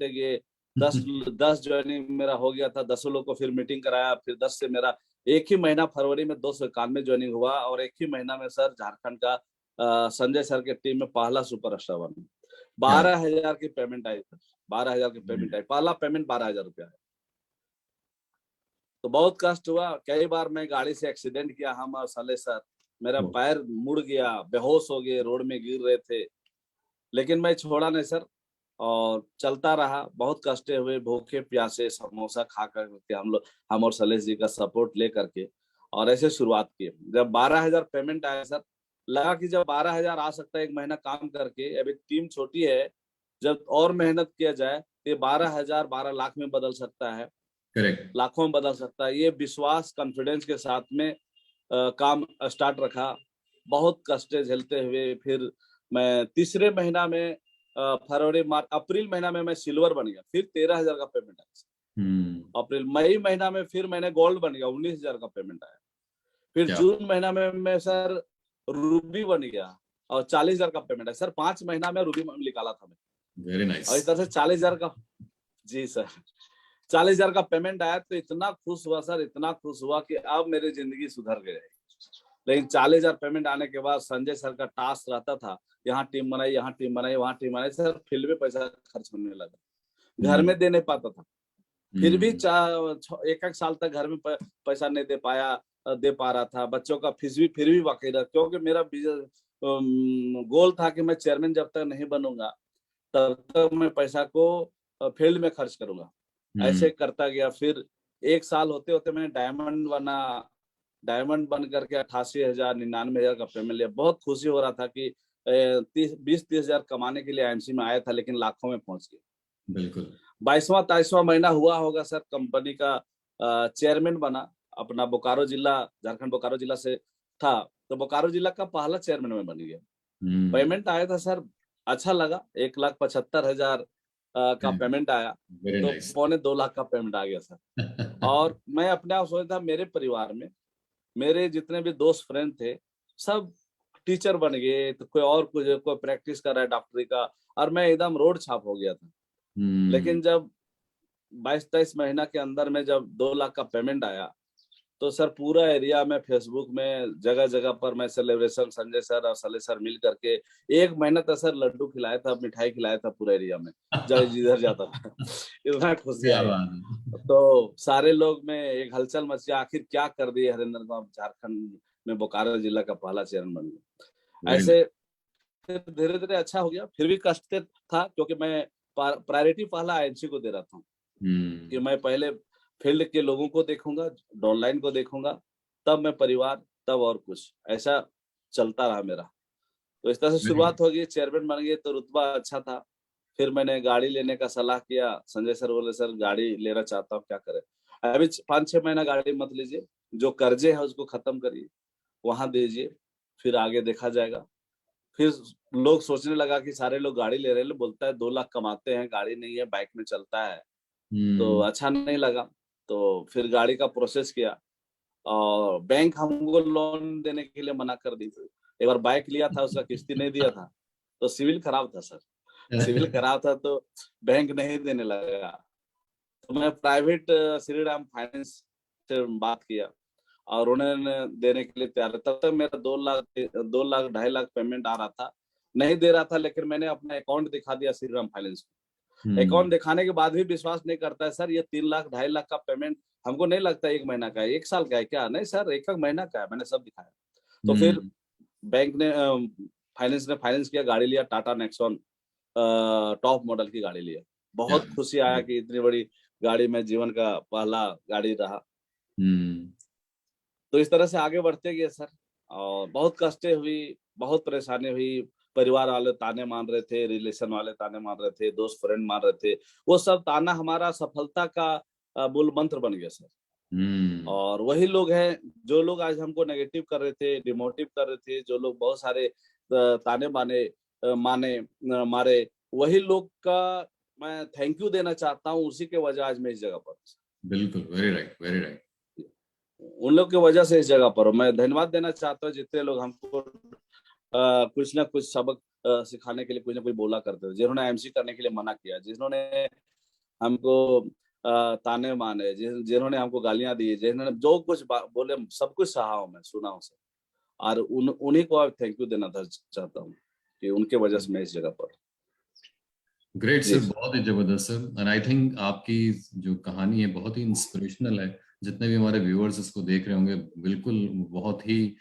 गए 10 ज्वाइनिंग मेरा हो गया था। 10 लोग को फिर मीटिंग कराया, फिर 10 से मेरा एक ही महीना फरवरी में 291 ज्वाइनिंग हुआ, और एक ही महीना में सर झारखंड का संजय सर के टीम में पहला सुपरस्टार बना। 12,000 की पेमेंट आई सर, 12,000 की पेमेंट आई, पहला पेमेंट 12,000 रुपया है। तो बहुत कष्ट हुआ, कई बार मैं गाड़ी से एक्सीडेंट किया, हम और साले सर, मेरा पैर मुड़ गया, बेहोश हो गए, रोड में गिर रहे थे, लेकिन मैं छोड़ा नहीं सर, और चलता रहा। बहुत कष्टे हुए, भूखे प्यासे समोसा खा करके हम और सलेश जी का सपोर्ट ले करके, और ऐसे शुरुआत की। जब 12,000 पेमेंट आया सर, लगा कि जब 12,000 आ सकता है एक महीना काम करके, अभी टीम छोटी है, जब और मेहनत किया जाए तो ये 12,000 12 लाख में बदल सकता है, करेक्ट। लाखों में बदल सकता है। ये विश्वास कॉन्फिडेंस के साथ में काम स्टार्ट रखा, बहुत कष्टे झेलते हुए। फिर मैं तीसरे महीना में फरवरी मार्च अप्रैल महीना में मैं सिल्वर बन गया, फिर 13,000 का पेमेंट आया। अप्रैल मई महीना में फिर मैंने गोल्ड बन गया, 19,000 का पेमेंट आया। फिर जून महीना में मैं सर रूबी बन गया, और 40,000 का पेमेंट है सर। 5 महीना में रूबी निकाला था मैं। Very nice. और इस तरह से 40,000 का, जी सर, 40,000 का पेमेंट आया तो इतना खुश हुआ सर, इतना खुश हुआ कि अब मेरी जिंदगी सुधर गई। लेकिन 40,000 पेमेंट आने के बाद संजय सर का टास्क रहता था, यहाँ टीम बनाई, यहाँ टीम बनाई, वहाँ टीम बनाई, सर फील्ड में पैसा खर्च होने लगा, घर में दे नहीं पाता था। फिर भी 1-1 साल तक घर में पैसा नहीं दे पा रहा था। बच्चों का फीस भी फिर भी बाकी रहा, क्योंकि मेरा गोल था कि मैं चेयरमैन जब तक नहीं बनूंगा तब तक मैं पैसा को फील्ड में खर्च करूंगा। ऐसे करता गया। फिर 1 साल होते होते मैंने डायमंड बन करके 88,000 99,000 का पेमेंट लिया। बहुत खुशी हो रहा था कि 20-30 हजार कमाने के लिए आईएमसी में आया था, लेकिन लाखों में पहुंच गया। बिल्कुल। 22वां महीना हुआ होगा सर, कंपनी का चेयरमैन बना। अपना बोकारो जिला, झारखंड बोकारो जिला से था, तो बोकारो जिला का पहला चेयरमैन में बन गया। पेमेंट आया था सर, अच्छा लगा, 1,75,000 का पेमेंट आया, तो 2.25 लाख का पेमेंट आ गया सर। और मैं अपने आप सोचता था, मेरे परिवार में मेरे जितने भी दोस्त फ्रेंड थे सब टीचर बन गए, तो कोई प्रैक्टिस कर रहा है डॉक्टरी का, और मैं एकदम रोड छाप हो गया था। लेकिन जब 22-23 महीना के अंदर में जब 2 लाख का पेमेंट आया, तो सर पूरा एरिया में, फेसबुक में, जगह जगह पर मैं सेलिब्रेशन, संजय सर और सले सर मिल करके 1 महीना तक सर लड्डू खिलाया था, मिठाई खिलाया था पूरा एरिया में, जब जिधर जाता था। इतना खुशी आया। तो सारे लोग में एक हलचल मची, आखिर क्या कर दिए हरिंदर को, झारखंड में बोकारो जिला का पहला चेयरमैन बन गया। ऐसे धीरे धीरे अच्छा हो गया। फिर भी कष्ट था, क्योंकि मैं प्रायोरिटी पहला आईएनसी को दे रहा था कि मैं पहले फील्ड के लोगों को देखूंगा, डाउनलाइन को देखूंगा, तब मैं परिवार, तब और कुछ, ऐसा चलता रहा मेरा। तो इस तरह से वेरी शुरुआत हो गई, चेयरमैन बन गए तो रुतबा अच्छा था। फिर मैंने गाड़ी लेने का सलाह किया, संजय सर बोले सर गाड़ी लेना चाहता हूँ, क्या करें? अभी 5-6 महीना गाड़ी मत लीजिए, जो कर्जे है उसको खत्म करिए, वहाँ दीजिए, फिर आगे देखा जाएगा। फिर लोग सोचने लगा कि सारे लोग गाड़ी ले रहे हैं, बोलता है 2 लाख कमाते हैं, गाड़ी नहीं है, बाइक में चलता है, तो हम्म। अच्छा नहीं लगा। तो फिर गाड़ी का प्रोसेस किया और बैंक हमको लोन देने के लिए मना कर दी थी। एक बार बाइक लिया था, उसका किस्ती नहीं दिया था, तो सिविल खराब था सर, सिविल खराब था तो बैंक नहीं देने लगा। तो मैं प्राइवेट श्रीराम फाइनेंस से बात किया और उन्होंने देने के लिए तैयार है। तब तक मेरा 2 लाख 2.5 लाख पेमेंट आ रहा था, नहीं दे रहा था, लेकिन मैंने अपना अकाउंट दिखा दिया श्रीराम फाइनेंस को। हम्म। अकाउंट दिखाने के बाद भी विश्वास नहीं करता है सर, ये 3 लाख 2.5 लाख का पेमेंट हमको नहीं लगता 1 महीना का है, 1 साल का है क्या? नहीं सर, 1 महीना का है, मैंने सब दिखाया। तो फिर हम्म। बैंक ने फाइनेंस ने फाइनेंस किया, गाड़ी लिया, टाटा नेक्सॉन टॉप मॉडल की गाड़ी लिया। क्या? बहुत खुशी आया कि इतनी बड़ी गाड़ी में जीवन का पहला गाड़ी रहा। हम्म। तो इस तरह से आगे बढ़ते गए सर, और बहुत कष्टें हुई, बहुत परेशानी हुई। परिवार वाले ताने मार रहे थे, रिलेशन वाले ताने मार रहे थे, दोस्त फ्रेंड मार रहे थे। वो सब ताना हमारा सफलता का मूल मंत्र बन गया सर। हम्म। और वही लोग हैं, जो लोग आज हमको नेगेटिव कर रहे थे, डिमोटिव कर रहे थे, जो लोग बहुत सारे ताने माने मारे, वही लोग का मैं थैंक यू देना चाहता हूँ। उसी के वजह आज मैं इस जगह पर हूँ। बिल्कुल, वेरी राइट, वेरी राइट। उन लोग की वजह से इस जगह पर हूँ। मैं धन्यवाद देना चाहता हूँ जितने लोग हमको कुछ ना कुछ सबक सिखाने के लिए कुछ ना कुछ बोला करते थे, जिन्होंने एमसी करने के लिए मना किया, जिन्होंने हमको ताने मारे, जिन्होंने हमको गालियां दी, जिन्होंने जो कुछ बोले, सब कुछ सहा हूं मैं, सुना हूं सर। और उन्हीं को अब थैंक यू देना था चाहता हूँ कि उनके वजह से मैं इस जगह पर। ग्रेट जी सर, सर। बहुत ही जबरदस्त सर। एंड आई थिंक आपकी जो कहानी है बहुत ही इंस्पिरेशनल है। जितने भी हमारे व्यूअर्स इसको देख रहे होंगे, बिल्कुल बहुत ही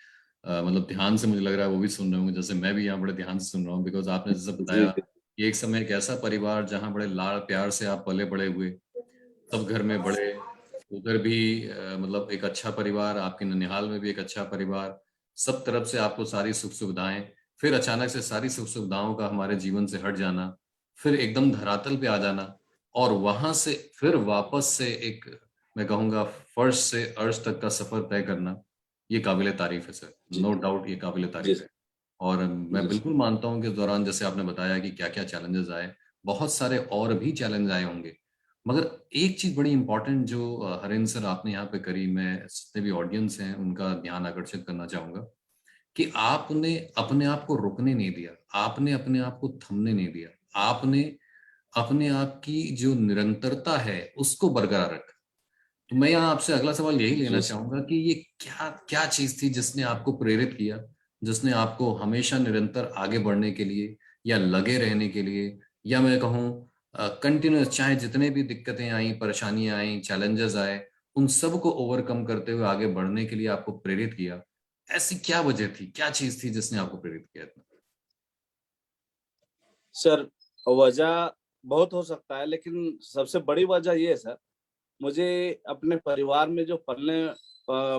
मतलब ध्यान से, मुझे लग रहा है वो भी सुन रहे होंगे, जैसे मैं भी यहाँ बड़े ध्यान से सुन रहा हूँ। बिकॉज आपने जैसे जी बताया जी कि एक समय एक ऐसा परिवार जहाँ बड़े लाड़ प्यार से आप पले बड़े हुए, सब घर में बड़े, उधर भी मतलब एक अच्छा परिवार, आपके ननिहाल में भी एक अच्छा परिवार, सब तरफ से आपको सारी सुख सुविधाएं, फिर अचानक से सारी सुख सुविधाओं का हमारे जीवन से हट जाना, फिर एकदम धरातल पे आ जाना, और वहां से फिर वापस से एक, मैं कहूँगा, फर्श से अर्श तक का सफर तय करना, ये काबिले तारीफ है सर, जी नो डाउट ये काबिले जी तारीफ है। और मैं जी बिल्कुल मानता हूँ कि इस दौरान जैसे आपने बताया कि क्या क्या चैलेंजेस आए, बहुत सारे और भी चैलेंज आए होंगे, मगर एक चीज बड़ी इंपॉर्टेंट जो हरेंद्र सर आपने यहाँ पे करी, मैं जितने भी ऑडियंस हैं उनका ध्यान आकर्षित करना चाहूंगा कि आपने अपने आप को रुकने नहीं दिया, आपने अपने आप को थमने नहीं दिया, आपने अपने आप की जो निरंतरता है उसको बरकरार रखा। तो मैं यहाँ आपसे अगला सवाल यही लेना जी चाहूंगा कि ये क्या क्या चीज थी जिसने आपको प्रेरित किया, जिसने आपको हमेशा निरंतर आगे बढ़ने के लिए, या लगे रहने के लिए, या मैं कहूँ कंटिन्यूस, चाहे जितने भी दिक्कतें आई, परेशानियां आई, चैलेंजेस आए, उन सब को ओवरकम करते हुए आगे बढ़ने के लिए आपको प्रेरित किया। ऐसी क्या वजह थी, क्या चीज थी जिसने आपको प्रेरित किया इतना? सर, वजह बहुत हो सकता है, लेकिन सबसे बड़ी वजह ये है सर, मुझे अपने परिवार में जो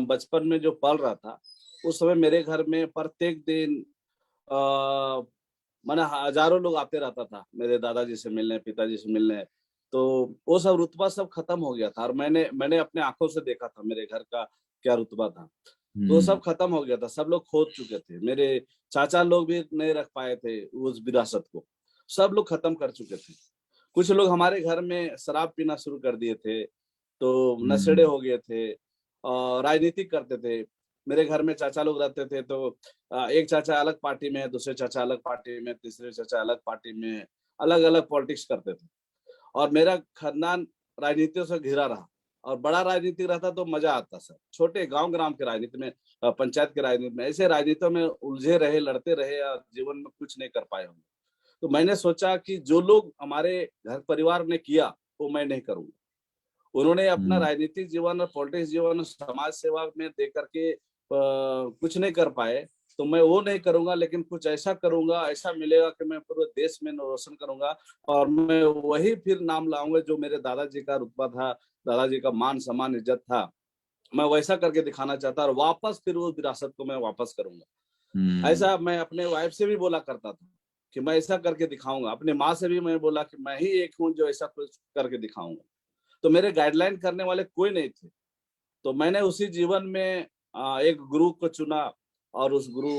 बचपन में जो पल रहा था, उस समय मेरे घर में प्रत्येक दिन माने हजारों लोग आते रहता था मेरे दादाजी से मिलने, पिताजी से मिलने। तो वो सब रुतबा सब खत्म हो गया था, और मैंने मैंने अपने आंखों से देखा था मेरे घर का क्या रुतबा था। तो वो हम्म। सब खत्म हो गया था, सब लोग खोद चुके थे। मेरे चाचा लोग भी नहीं रख पाए थे उस विरासत को, सब लोग खत्म कर चुके थे। कुछ लोग हमारे घर में शराब पीना शुरू कर दिए थे, तो नशेड़े हम्म। हो गए थे और राजनीति करते थे। मेरे घर में चाचा लोग रहते थे, तो एक चाचा अलग पार्टी में है, दूसरे चाचा अलग पार्टी में, तीसरे चाचा अलग पार्टी में, अलग-अलग पॉलिटिक्स करते थे। और मेरा खानदान राजनीतियों से घिरा रहा, और बड़ा राजनीति रहता तो मजा आता सर। छोटे गाँव-ग्राम के राजनीति में, पंचायत के राजनीति में, ऐसे राजनीतियों में उलझे रहे, लड़ते रहे और जीवन में कुछ नहीं कर पाए हम। तो मैंने सोचा कि जो लोग हमारे घर परिवार ने किया, वो मैं नहीं करूँगा। उन्होंने अपना हम्म। राजनीतिक जीवन और पॉलिटिक्स जीवन और समाज सेवा में दे करके कुछ नहीं कर पाए, तो मैं वो नहीं करूँगा, लेकिन कुछ ऐसा करूँगा, ऐसा मिलेगा कि मैं पूरे देश में नाम रोशन करूँगा। और मैं वही फिर नाम लाऊँगा जो मेरे दादाजी का रुतबा था, दादाजी का मान सम्मान इज्जत था, मैं वैसा करके दिखाना चाहता और वापस फिर वो विरासत को मैं वापस करूंगा। ऐसा मैं अपने वाइफ से भी बोला करता था कि मैं ऐसा करके दिखाऊंगा। अपनी माँ से भी मैं बोला कि मैं ही एक हूँ जो ऐसा कुछ करके दिखाऊंगा। तो मेरे गाइडलाइन करने वाले कोई नहीं थे। तो मैंने उसी जीवन में एक गुरु को चुना और उस गुरु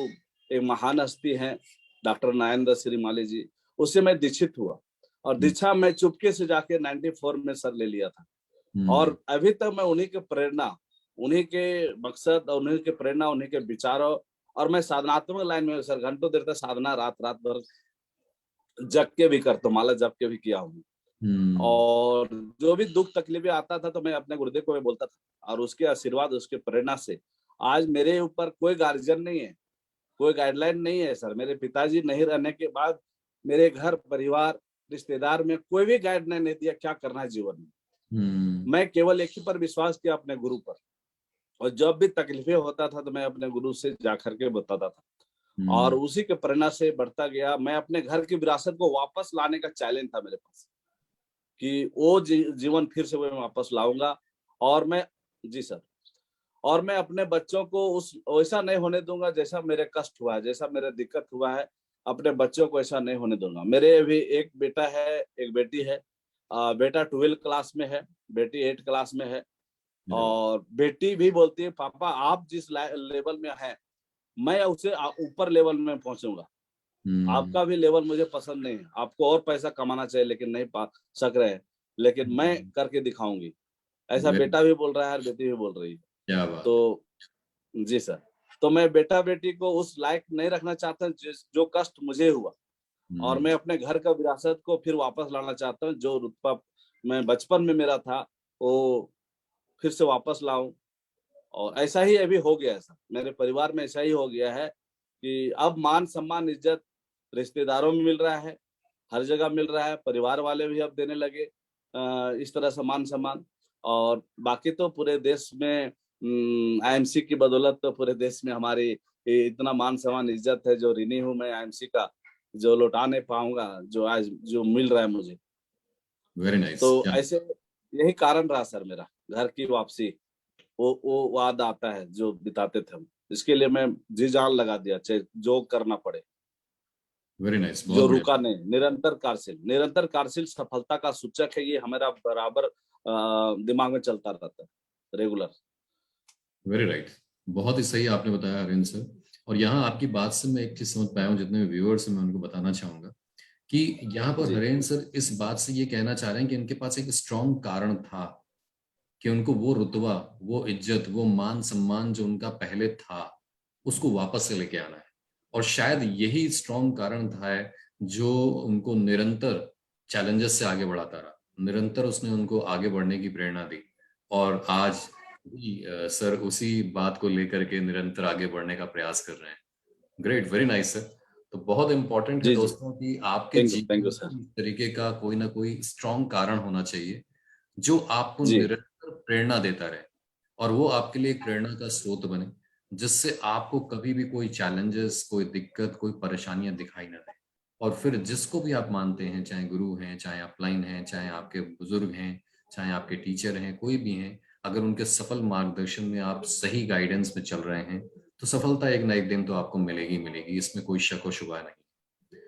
एक महान हस्ती हैं डॉक्टर नागेंद्र श्रीमाली जी, उससे मैं दीक्षित हुआ और दीक्षा मैं चुपके से जाके 94 में सर ले लिया था। और अभी तक मैं उन्हीं के प्रेरणा, उन्हीं के मकसद और उन्हीं के प्रेरणा, उन्हीं के विचारों और मैं साधनात्मक लाइन में सर घंटों देर तक साधना रात रात भर जग के भी करता हूँ, माला जप के भी किया हूँ। और जो भी दुख तकलीफें आता था तो मैं अपने गुरुदेव को मैं बोलता था और उसके आशीर्वाद, उसके प्रेरणा से आज मेरे ऊपर कोई गार्जियन नहीं है, कोई गाइडलाइन नहीं है सर। मेरे पिताजी नहीं रहने के बाद मेरे घर परिवार रिश्तेदार में कोई भी गाइडलाइन नहीं दिया क्या करना है जीवन में। मैं केवल एक ही पर विश्वास किया, अपने गुरु पर। और जब भी तकलीफें होता था तो मैं अपने गुरु से जा करके बताता था और उसी के प्रेरणा से बढ़ता गया। मैं अपने घर की विरासत को वापस लाने का चैलेंज था मेरे पास कि वो जीवन फिर से मैं वापस लाऊंगा। और मैं जी सर, और मैं अपने बच्चों को उस वैसा नहीं होने दूंगा जैसा मेरे कष्ट हुआ है, जैसा मेरा दिक्कत हुआ है। अपने बच्चों को ऐसा नहीं होने दूंगा। मेरे अभी एक बेटा है, एक बेटी है। बेटा 12 क्लास में है, बेटी 8 क्लास में है। और बेटी भी बोलती है पापा आप जिस लेवल में हैं मैं उससे ऊपर लेवल में पहुंचूंगा। आपका भी लेवल मुझे पसंद नहीं है, आपको और पैसा कमाना चाहिए लेकिन नहीं पा सक रहे हैं, लेकिन मैं करके दिखाऊंगी। ऐसा बेटा भी बोल रहा है और बेटी भी बोल रही है। क्या बात है। तो जी सर, तो मैं बेटा बेटी को उस लायक नहीं रखना चाहता जो कष्ट मुझे हुआ। और मैं अपने घर का विरासत को फिर वापस लाना चाहता हूँ। जो रुतबा मैं बचपन में मेरा था वो फिर से वापस लाऊं। और ऐसा ही अभी हो गया है सर, मेरे परिवार में ऐसा ही हो गया है कि अब मान सम्मान इज्जत रिश्तेदारों में मिल रहा है, हर जगह मिल रहा है। परिवार वाले भी अब देने लगे इस तरह से मान सम्मान। और बाकी तो पूरे देश में आईएमसी की बदौलत तो पूरे देश में हमारी इतना मान सम्मान इज्जत है जो ऋणी हूँ मैं आईएमसी का, जो लौटा नहीं पाऊंगा जो आज जो मिल रहा है मुझे। Very nice. तो ऐसे यही कारण रहा सर मेरा घर की वापसी। वो वाद आता है जो बिताते थे हम, इसके लिए मैं जी जान लगा दिया, चाहे जो करना पड़े। वेरी नाइस, बहुत जो बढ़िया। रुका नहीं, निरंतर कार्यशील सफलता का सूचक है ये, हमारा बराबर दिमाग में चलता रहता है रेगुलर। वेरी राइट, बहुत ही सही आपने बताया अरविंद सर। और यहाँ आपकी बात से मैं एक चीज समझ पाया हूँ, जितने भी व्यूअर्स हैं मैं उनको बताना चाहूंगा कि यहाँ पर जी हरेंद्र सर इस बात से ये कहना चाह रहे हैं कि इनके पास एक स्ट्रॉन्ग कारण था कि उनको वो रुतबा, वो इज्जत, वो मान सम्मान जो उनका पहले था उसको वापस से लेके आना है। और शायद यही स्ट्रॉन्ग कारण था जो उनको निरंतर चैलेंजेस से आगे बढ़ाता रहा, निरंतर उसने उनको आगे बढ़ने की प्रेरणा दी। और आज भी सर उसी बात को लेकर के निरंतर आगे बढ़ने का प्रयास कर रहे हैं। Great, very nice sir. तो बहुत इंपॉर्टेंट है जी जी, दोस्तों कि आपके थैंक जीवन यू में सर। इस तरीके का कोई ना कोई स्ट्रॉन्ग कारण होना चाहिए जो आपको जी निरंतर प्रेरणा देता रहे और वो आपके लिए एक प्रेरणा का स्रोत बने, जिससे आपको कभी भी कोई चैलेंजेस, कोई दिक्कत, कोई परेशानियां दिखाई ना दे। और फिर जिसको भी आप मानते हैं, चाहे गुरु हैं, चाहे अपलाइन हैं, चाहे आपके बुजुर्ग हैं, चाहे आपके टीचर हैं, कोई भी हैं, अगर उनके सफल मार्गदर्शन में आप सही गाइडेंस में चल रहे हैं तो सफलता एक ना एक दिन तो आपको मिलेगी मिलेगी, इसमें कोई शक व शुबा नहीं।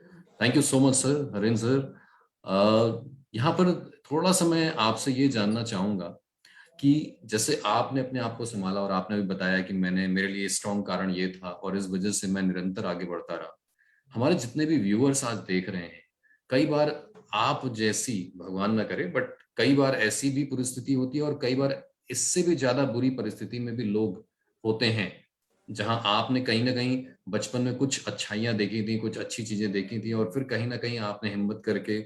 Thank you so much sir, Harendra sir. यहाँ पर थोड़ा सा मैं आपसे ये जानना चाहूंगा कि जैसे आपने अपने आप को संभाला और आपने भी बताया कि मैंने, मेरे लिए स्ट्रॉन्ग कारण ये था और इस वजह से मैं निरंतर आगे बढ़ता रहा। हमारे जितने भी व्यूअर्स आज देख रहे हैं, कई बार आप जैसी, भगवान ना करे, बट कई बार ऐसी भी परिस्थिति होती है और कई बार इससे भी ज्यादा बुरी परिस्थिति में भी लोग होते हैं, जहां आपने कहीं ना कहीं बचपन में कुछ अच्छाइयां देखी थी, कुछ अच्छी चीजें देखी थी और फिर कहीं ना कहीं आपने हिम्मत करके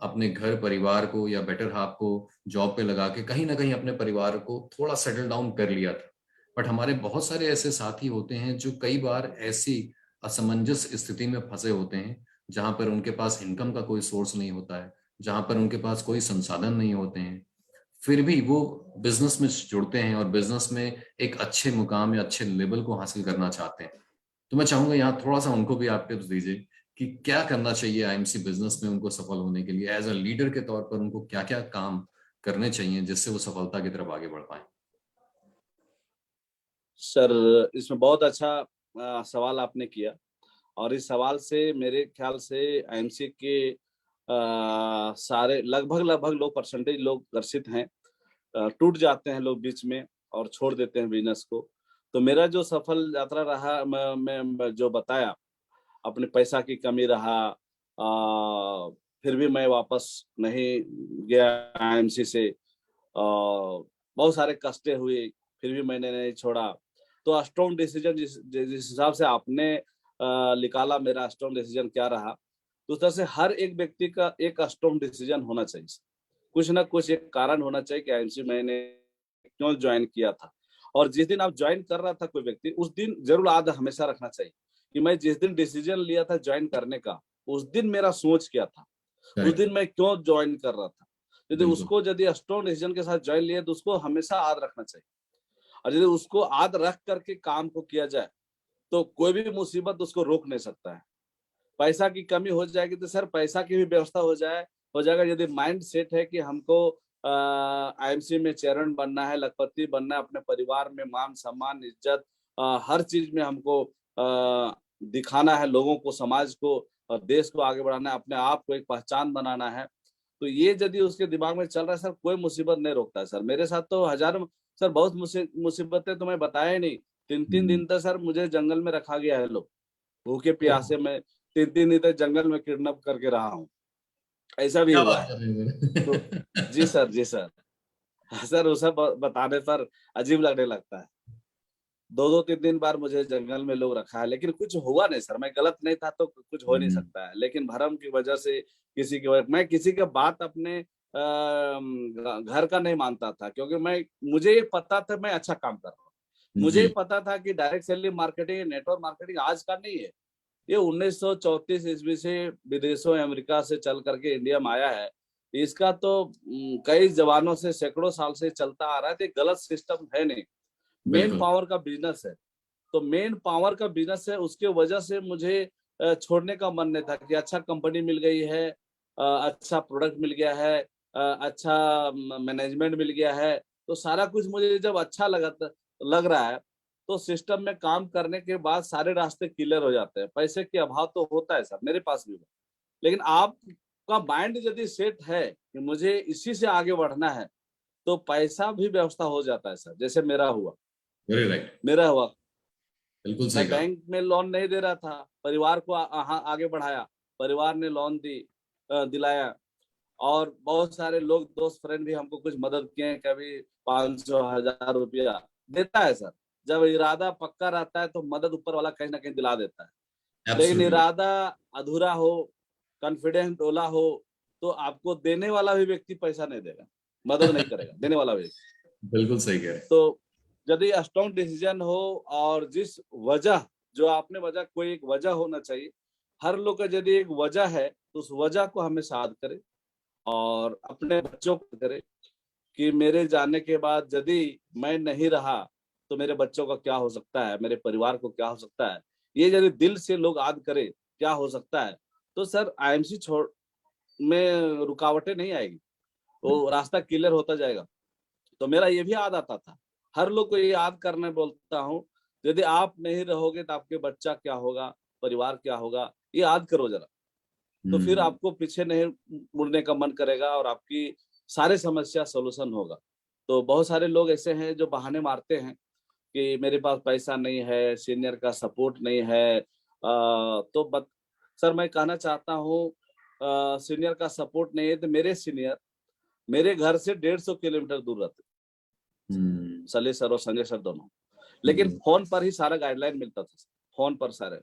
अपने घर परिवार को या बेटर हाफ को जॉब पे लगा के कहीं ना कहीं अपने परिवार को थोड़ा सेटल डाउन कर लिया था। बट हमारे बहुत सारे ऐसे साथी होते हैं जो कई बार ऐसी असमंजस स्थिति में फंसे होते हैं जहां पर उनके पास इनकम का कोई सोर्स नहीं होता है, जहां पर उनके पास कोई संसाधन नहीं होते हैं, फिर भी वो बिजनेस में जुड़ते हैं और बिजनेस में एक अच्छे मुकाम या अच्छे लेवल को हासिल करना चाहते हैं। तो मैं चाहूंगा यहाँ थोड़ा सा उनको भी आप टिप्स दीजिए कि क्या करना चाहिए आईएमसी बिजनेस में उनको सफल होने के लिए, एज अ लीडर के तौर पर उनको क्या क्या काम करने चाहिए जिससे वो सफलता की तरफ आगे बढ़ पाए? सर, इसमें बहुत अच्छा सवाल आपने किया, और इस सवाल से मेरे ख्याल से आईएमसी के सारे लगभग लगभग लोग परसेंटेज लोग ग्रसित हैं। टूट जाते हैं लोग बीच में और छोड़ देते हैं बिजनेस को। तो मेरा जो सफल यात्रा रहा, मैं जो बताया, अपने पैसा की कमी रहा, फिर भी मैं वापस नहीं गया आईएमसी से। बहुत सारे कष्टें हुए, फिर भी मैंने नहीं छोड़ा। तो स्ट्रॉन्ग डिसीजन जिस जिस हिसाब से आपने निकाला, मेरा स्ट्रॉन्ग डिसीजन क्या रहा, तो उस तरह से हर एक व्यक्ति का एक स्ट्रॉन्ग डिसीजन होना चाहिए। कुछ ना कुछ एक कारण होना चाहिए कि आईएमसी मैंने क्यों ज्वाइन किया था। और जिस दिन आप ज्वाइन कर रहा था कोई व्यक्ति, उस दिन जरूर याद हमेशा रखना चाहिए कि मैं जिस दिन डिसीजन लिया था ज्वाइन करने का, उस दिन मेरा सोच क्या था, उस करेक्ट। दिन मैं क्यों ज्वाइन कर रहा था। बिल्कुल। यदि स्ट्रॉन्ग डिसीजन के साथ ज्वाइन लिया तो उसको हमेशा याद रखना चाहिए। और यदि उसको याद रख करके काम को किया जाए तो कोई भी मुसीबत उसको रोक नहीं सकता है। पैसा की कमी हो जाएगी तो सर पैसा की भी व्यवस्था हो जाएगा। यदि माइंड सेट है कि हमको आईएमसी में चेयरमैन बनना है, लखपति बनना है, अपने परिवार में मान सम्मान इज्जत हर चीज में हमको दिखाना है, लोगों को, समाज को और देश को आगे बढ़ाना है, अपने आप को एक पहचान बनाना है, तो ये यदि उसके दिमाग में चल रहा है सर, कोई मुसीबत नहीं रोकता है सर। मेरे साथ तो हजारों, सर बहुत मुसीबतें तो मैं बताया ही नहीं। 3-3 दिन तक सर मुझे जंगल में रखा गया है, लोग भूखे ओह, प्यासे में 3-3 दिन तक जंगल में किडनैप करके रहा हूँ, ऐसा भी क्या हुआ बात है। कर रहे तो हैं? जी सर, जी सर। सर वो सब बताने पर अजीब लगने लगता है। 2-2 3-3 बार मुझे जंगल में लोग रखा है, लेकिन कुछ हुआ नहीं सर। मैं गलत नहीं था तो कुछ हो नहीं हम्म, सकता है। लेकिन भरम की वजह से किसी की वजह, मैं किसी की बात अपने घर का नहीं मानता था, क्योंकि मुझे ये पता था मैं अच्छा काम कर रहा हूँ। मुझे ये जी। पता था कि direct selling marketing, network marketing आज का नहीं है। ये 1934 ईस्वी से विदेशों, अमेरिका से चल करके इंडिया में आया है। इसका तो कई जमानों से, सैकड़ों साल से चलता आ रहा है। तो ये गलत सिस्टम है नहीं। मेन बिल्कुल। पावर का बिजनेस है। तो मेन पावर का बिजनेस है, उसके वजह से मुझे छोड़ने का मन नहीं था कि अच्छा कंपनी मिल गई है, अच्छा प्रोडक्ट मिल गया है, अच्छा मैनेजमेंट मिल गया है, तो सारा कुछ मुझे जब अच्छा लग रहा है, तो सिस्टम में काम करने के बाद सारे रास्ते क्लियर हो जाते हैं। पैसे के अभाव तो होता है सर, मेरे पास भी हुआ। लेकिन आपका माइंड यदि सेट है कि मुझे इसी से आगे बढ़ना है, तो पैसा भी व्यवस्था हो जाता है सर। जैसे वेरी राइट। मेरा हुआ। बिल्कुल सही मैं कहा। बैंक में लोन नहीं दे रहा था, परिवार को आगे बढ़ाया, परिवार ने लोन दिलाया। और बहुत सारे लोग, दोस्त फ्रेंड भी हमको कुछ मदद किए, कभी 500 1000 रुपया देता है सर। जब इरादा पक्का रहता है तो मदद ऊपर वाला कहीं ना कहीं दिला देता है। लेकिन एब्सोल्युटली। इरादा अधूरा हो, कॉन्फिडेंस डोला हो, तो आपको देने वाला भी व्यक्ति पैसा नहीं देगा, मदद नहीं करेगा देने वाला व्यक्ति। बिल्कुल सही कह रहे हैं। तो यदि स्ट्रॉन्ग डिसीजन हो, और जिस वजह, जो आपने वजह, कोई एक वजह होना चाहिए। हर लोग का यदि एक वजह है तो उस वजह को हमेशा याद करें, और अपने बच्चों को करें कि मेरे जाने के बाद यदि मैं नहीं रहा तो मेरे बच्चों का क्या हो सकता है, मेरे परिवार को क्या हो सकता है। ये यदि दिल से लोग याद करें क्या हो सकता है, तो सर आईएमसी छोड़ में रुकावटें नहीं आएगी, वो रास्ता क्लियर होता जाएगा। तो मेरा ये भी याद आता था। हर लोग को ये याद करने बोलता हूँ, यदि आप नहीं रहोगे तो आपके बच्चा क्या होगा, परिवार क्या होगा, ये याद करो जरा। तो फिर हम्म। आपको पीछे नहीं मुड़ने का मन करेगा, और आपकी सारे समस्या सॉल्यूशन होगा। तो बहुत सारे लोग ऐसे हैं जो बहाने मारते हैं कि मेरे पास पैसा नहीं है, सीनियर का सपोर्ट नहीं है। सर मैं कहना चाहता हूँ, सीनियर का सपोर्ट नहीं है तो मेरे सीनियर मेरे घर से 150 किलोमीटर दूर रहते, हम्म। सले सर और संजय सर दोनों। लेकिन हम्म। फोन पर ही सारा गाइडलाइन मिलता था, फोन पर सारे।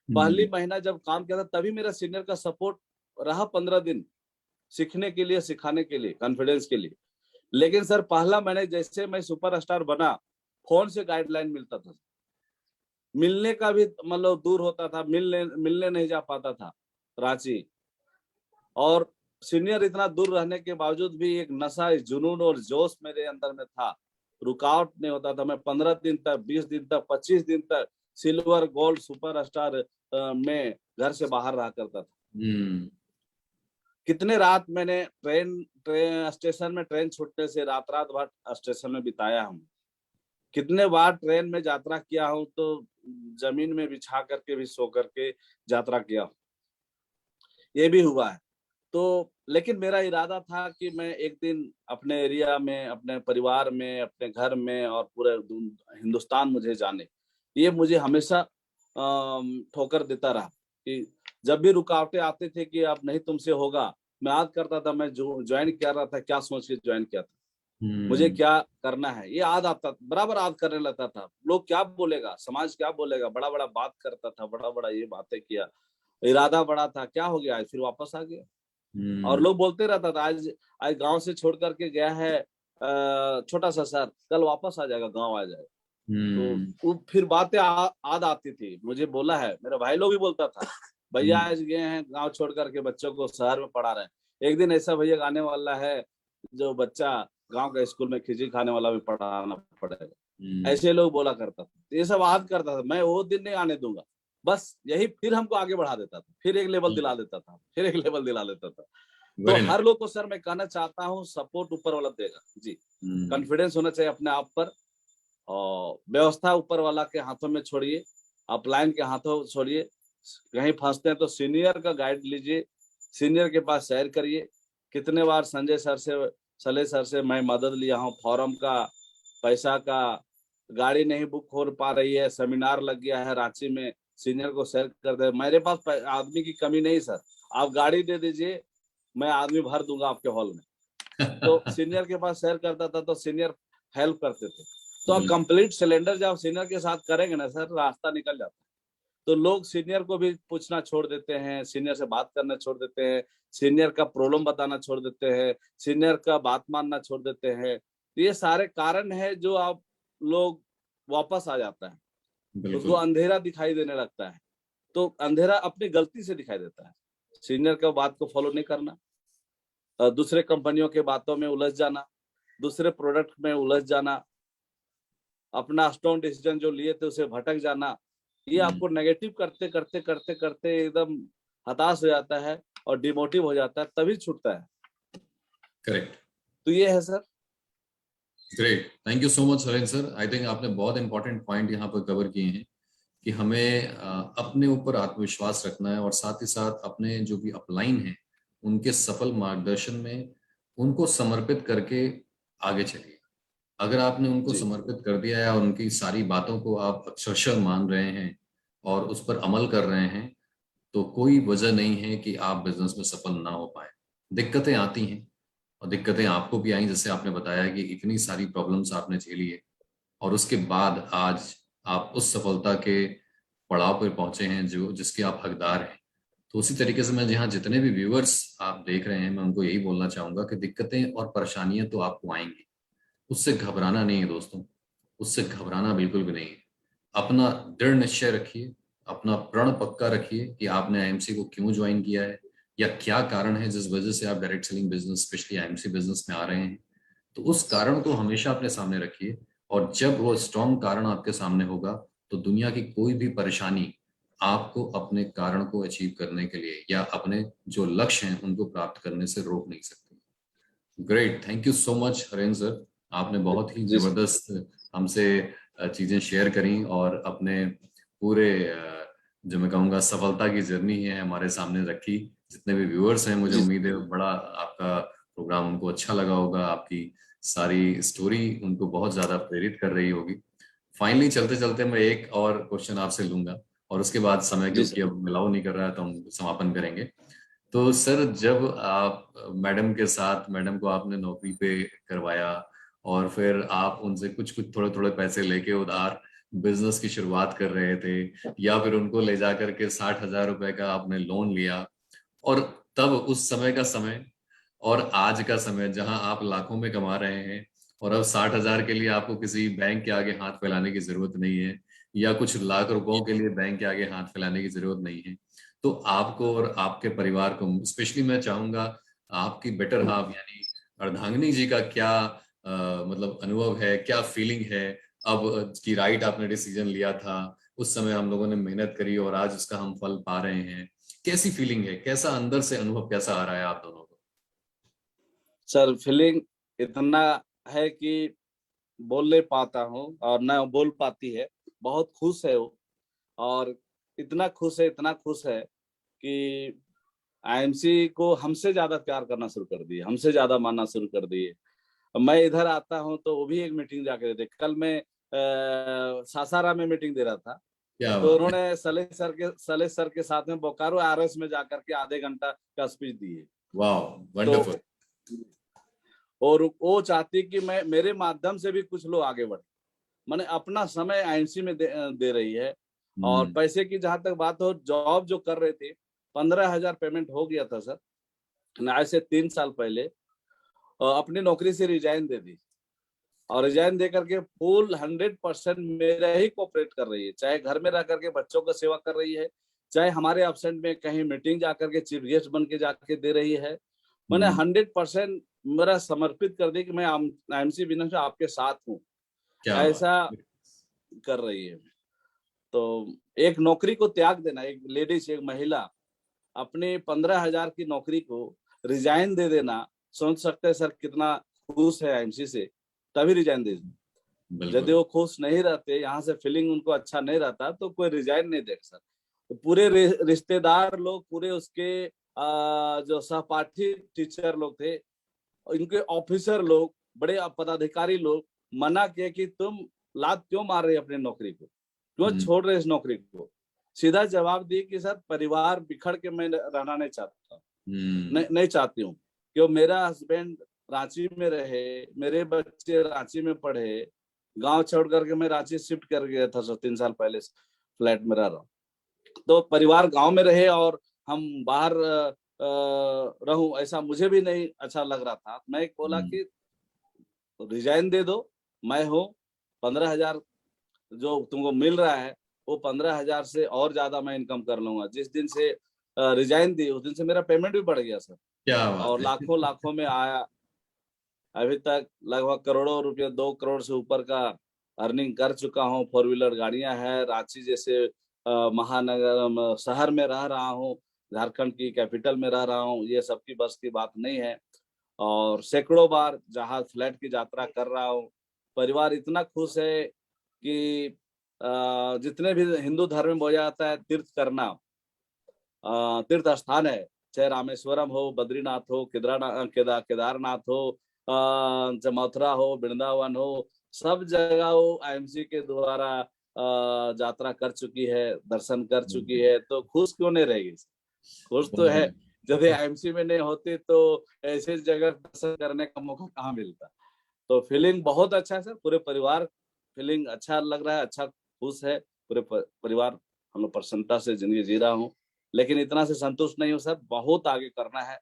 पहली हम्म। महीना जब काम किया था तभी मेरा सीनियर का सपोर्ट रहा 15 दिन, सीखने के लिए, सिखाने के लिए, कॉन्फिडेंस के लिए। लेकिन सर पहला महीने जैसे मैं सुपरस्टार बना, फोन से गाइडलाइन मिलता था। मिलने का भी मतलब दूर होता था, मिलने मिलने नहीं जा पाता था रांची। और सीनियर इतना दूर रहने के बावजूद भी एक नशा, जुनून और जोश मेरे अंदर में था, रुकावट नहीं होता था। मैं 15 दिन तक, 20 दिन तक, 25 दिन तक सिल्वर गोल्ड सुपर स्टार में घर से बाहर रहा करता था। हम्म। कितने रात मैंने ट्रेन स्टेशन में ट्रेन छूटने से रात रात भर स्टेशन में बिताया हूँ। कितने बार ट्रेन में यात्रा किया हूँ तो जमीन में बिछा करके भी सो करके यात्रा किया हूँ, ये भी हुआ है। तो लेकिन मेरा इरादा था कि मैं एक दिन अपने एरिया में, अपने परिवार में, अपने घर में और पूरे हिंदुस्तान मुझे जाने। ये मुझे हमेशा ठोकर देता रहा कि जब भी रुकावटें आती थी कि अब नहीं तुमसे होगा, मैं याद करता था मैं जो ज्वाइन कर रहा था, क्या सोच के ज्वाइन किया था, मुझे क्या करना है, ये याद आता, बराबर याद करने लगता था। लोग क्या बोलेगा, समाज क्या बोलेगा, बड़ा-बड़ा बात करता था, बड़ा-बड़ा ये बातें किया। इरादा बड़ा था, क्या हो गया आज फिर वापस आ गया। और लोग बोलते रहता था आज आज गांव से छोड़ करके गया है छोटा सा शहर, कल वापस आ जाएगा, गांव आ जाएगा। तो वो फिर बातें याद आती थी। मुझे बोला है, मेरा भाई लोग भी बोलता था, भैया आज गए हैं गांव छोड़ करके बच्चों को शहर में पढ़ा रहे हैं, एक दिन ऐसा भैया आने वाला है जो बच्चा गांव के स्कूल में खिचड़ी खाने वाला भी पढ़ाना पड़ेगा। ऐसे लोग बोला करता था, ये सब याद करता था। मैं वो दिन नहीं आने दूंगा, बस यही फिर हमको आगे बढ़ा देता था, फिर एक लेवल दिला देता था, फिर एक लेवल दिला देता था। तो हर लोग को सर मैं कहना चाहता हूँ, सपोर्ट ऊपर वाला देगा जी। कॉन्फिडेंस होना चाहिए अपने आप पर, और व्यवस्था ऊपर वाला के हाथों में छोड़िए, अपलाइन के हाथों छोड़िए। कहीं फंसते हैं तो सीनियर का गाइड लीजिए, सीनियर के पास शेयर करिए। कितने बार संजय सर से, सले सर से मैं मदद लिया हूँ, फॉर्म का, पैसा का, गाड़ी नहीं बुक हो पा रही है, सेमिनार लग गया है रांची में, सीनियर को शेयर कर दे। मेरे पास आदमी की कमी नहीं सर, आप गाड़ी दे दीजिए, मैं आदमी भर दूंगा आपके हॉल में। तो सीनियर के पास शेयर करता था तो सीनियर हेल्प करते थे। तो आप कंप्लीट सिलेंडर जब सीनियर के साथ करेंगे ना सर, रास्ता निकल जाता है। तो लोग सीनियर को भी पूछना छोड़ देते हैं, सीनियर से बात करना छोड़ देते हैं, सीनियर का प्रॉब्लम बताना छोड़ देते हैं, सीनियर का बात मानना छोड़ देते हैं। तो ये सारे कारण है जो आप लोग वापस आ जाता है, उसको अंधेरा दिखाई देने लगता है। तो अंधेरा अपनी गलती से दिखाई देता है। सीनियर का बात को फॉलो नहीं करना, दूसरे कंपनियों के बातों में उलझ जाना, दूसरे प्रोडक्ट में उलझ जाना, अपना स्ट्रॉन्ग डिसीजन जो लिए थे उसे भटक जाना, ये आपको नेगेटिव करते करते करते करते एकदम हताश हो जाता है और डिमोटिव हो जाता है, तभी छूटता है। करेक्ट। तो ये है sir. Great, thank you so much Haren sir. I think आपने बहुत इंपॉर्टेंट पॉइंट यहाँ पर कवर किए हैं कि हमें अपने ऊपर आत्मविश्वास रखना है और साथ ही साथ अपने जो भी अपलाइन है उनके सफल मार्गदर्शन में उनको समर्पित करके आगे चलिए। अगर आपने उनको समर्पित कर दिया है और उनकी सारी बातों को आप अक्षरशः मान रहे हैं और उस पर अमल कर रहे हैं, तो कोई वजह नहीं है कि आप बिजनेस में सफल ना हो पाए। दिक्कतें आती हैं और दिक्कतें आपको भी आई, जैसे आपने बताया कि इतनी सारी प्रॉब्लम्स आपने झेली है और उसके बाद आज आप उस सफलता के पड़ाव पर पहुंचे हैं जो जिसके आप हकदार हैं। तो उसी तरीके से मैं जहाँ जितने भी व्यूअर्स आप देख रहे हैं, मैं उनको यही बोलना चाहूंगा कि दिक्कतें और परेशानियां तो आपको आएंगी, उससे घबराना नहीं है दोस्तों, उससे घबराना बिल्कुल भी नहीं है। अपना दृढ़ निश्चय रखिए, अपना प्रण पक्का रखिए कि आपने आईएमसी को क्यों ज्वाइन किया है या क्या कारण है जिस वजह से आप direct selling business, specially IMC business में आ रहे हैं। तो उस कारण को हमेशा अपने सामने रखिए और जब वो स्ट्रॉन्ग कारण आपके सामने होगा तो दुनिया की कोई भी परेशानी आपको अपने कारण को अचीव करने के लिए या अपने जो लक्ष्य हैं उनको प्राप्त करने से रोक नहीं सकती। Great, thank you so much Haren sir. आपने बहुत ही जबरदस्त हमसे चीजें शेयर करी और अपने पूरे जो मैं कहूँगा सफलता की जर्नी है हमारे सामने रखी। जितने भी व्यूअर्स हैं, मुझे उम्मीद है बड़ा आपका प्रोग्राम उनको अच्छा लगा होगा, आपकी सारी स्टोरी उनको बहुत ज्यादा प्रेरित कर रही होगी। फाइनली चलते चलते मैं एक और क्वेश्चन आपसे लूंगा और उसके बाद समय क्योंकि अब मिलाव नहीं कर रहा है तो हम समापन करेंगे। तो सर, जब आप मैडम के साथ, मैडम को आपने नौकरी पे करवाया और फिर आप उनसे कुछ कुछ थोड़े थोड़े पैसे लेके उधार बिजनेस की शुरुआत कर रहे थे या फिर उनको ले जा करके 60,000 रुपए का आपने लोन लिया, और तब उस समय का समय और आज का समय जहां आप लाखों में कमा रहे हैं और अब 60,000 के लिए आपको किसी बैंक के आगे हाथ फैलाने की जरूरत नहीं है या कुछ लाख रुपयों के लिए बैंक के आगे हाथ फैलाने की जरूरत नहीं है, तो आपको और आपके परिवार को, स्पेशली मैं चाहूंगा आपकी बेटर हाफ यानी अर्धांगिनी जी का क्या मतलब अनुभव है, क्या फीलिंग है अब की राइट आपने डिसीजन लिया था, उस समय हम लोगों ने मेहनत करी और आज उसका हम फल पा रहे हैं। कैसी फीलिंग है, कैसा अंदर से अनुभव कैसा आ रहा है आप दोनों को? सर फीलिंग इतना है कि बोल नहीं पाता हूँ और ना बोल पाती है। बहुत खुश है वो, और इतना खुश है कि आईएमसी को हमसे ज्यादा प्यार करना शुरू कर दिए, हमसे ज्यादा मानना शुरू कर दिए। मैं इधर आता हूँ तो वो भी एक मीटिंग जाके देते। कल मैं सासाराम में मीटिंग दे रहा था, क्या तो बात है। उन्होंने सलेश सर के साथ में बोकारो आरएस में जाकर के आधे घंटा का स्पीच दिए। वाह, तो वंडरफुल। और वो चाहती कि मैं मेरे माध्यम से भी कुछ लोग आगे बढ़े। मैंने अपना समय आईएमसी में दे रही है। और हम्म। पैसे की जहां तक बात हो, जॉब जो कर रहे थे, 15,000 पेमेंट हो गया था सर आज से 3 साल पहले। अपनी नौकरी से रिजाइन दे दी, और रिजाइन दे करके फुल 100% मेरा ही कोऑपरेट कर रही है। चाहे घर में रह करके बच्चों का सेवा कर रही है, चाहे हमारे एब्सेंट में कहीं मीटिंग जाकर के चीफ गेस्ट बन के जाके दे रही है। मैंने हम्म। 100% मेरा समर्पित कर दी कि मैं आईएमसी बिजनेस में आपके साथ हूँ, क्या बात ऐसा है। कर रही है। तो एक नौकरी को त्याग देना, एक लेडीज, एक महिला अपने 15,000 की नौकरी को रिजाइन दे देना, सोच सकते हैं सर कितना खुश है आईएमसी से, तभी रिजाइन दे। यदि बिल्कुल। वो खुश नहीं रहते, यहाँ से फीलिंग उनको अच्छा नहीं रहता, तो कोई रिजाइन नहीं देगा सर। तो पूरे रिश्तेदार लोग, पूरे उसके जो सहपाठी टीचर लोग थे, इनके ऑफिसर लोग, बड़े पदाधिकारी लोग मना किए कि तुम लात क्यों मार रहे हो अपनी नौकरी को, क्यों हम्म। छोड़ रहे इस नौकरी को। सीधा जवाब दिए कि सर परिवार बिखर के मैं रहना नहीं चाहता, हम्म। नहीं चाहती हूँ। क्यों, मेरा हस्बैंड रांची में रहे, मेरे बच्चे रांची में पढ़े, गांव छोड़ करके मैं रांची शिफ्ट कर गया था सर 3 साल पहले, फ्लैट में रह रहा हूँ। तो परिवार गांव में रहे और हम बाहर रहूं, ऐसा मुझे भी नहीं अच्छा लग रहा था। मैं बोला हम्म। कि रिजाइन दे दो, मैं हूँ। 15,000 जो तुमको मिल रहा है, वो 15,000 से और ज्यादा मैं इनकम कर लूंगा। जिस दिन से रिजाइन दी, उस दिन से मेरा पेमेंट भी बढ़ गया सर, क्या बात और है। लाखों लाखों में आया। अभी तक लगभग करोड़ों रुपए, 2 करोड़ से ऊपर का अर्निंग कर चुका हूँ। 4 व्हीलर गाड़ियां हैं, रांची जैसे महानगर शहर में रह रहा हूँ, झारखंड की कैपिटल में रह रहा हूँ। ये सबकी बस की बात नहीं है। और सैकड़ों बार जहाज फ्लाइट की यात्रा कर रहा हूँ। परिवार इतना खुश है कि जितने भी हिंदू धर्म में बोला जाता है तीर्थ करना, तीर्थ स्थान है, चाहे रामेश्वरम हो, बद्रीनाथ हो, केदारनाथ हो, चाहे मथुरा हो, वृंदावन हो, सब जगह वो आईएमसी के द्वारा यात्रा कर चुकी है, दर्शन कर चुकी है। तो खुश क्यों नहीं रहेगी? खुश तो बहुत है। बढ़िया। जब ये आईएमसी में नहीं होती तो ऐसे जगह दर्शन करने का मौका कहाँ मिलता। तो फीलिंग बहुत अच्छा है सर, पूरे परिवार फीलिंग अच्छा लग रहा है, अच्छा खुश है पूरे परिवार। हम लोग प्रसन्नता से जिंदगी जी रहा हूँ, लेकिन इतना से संतुष्ट नहीं हूँ सर, बहुत आगे करना है।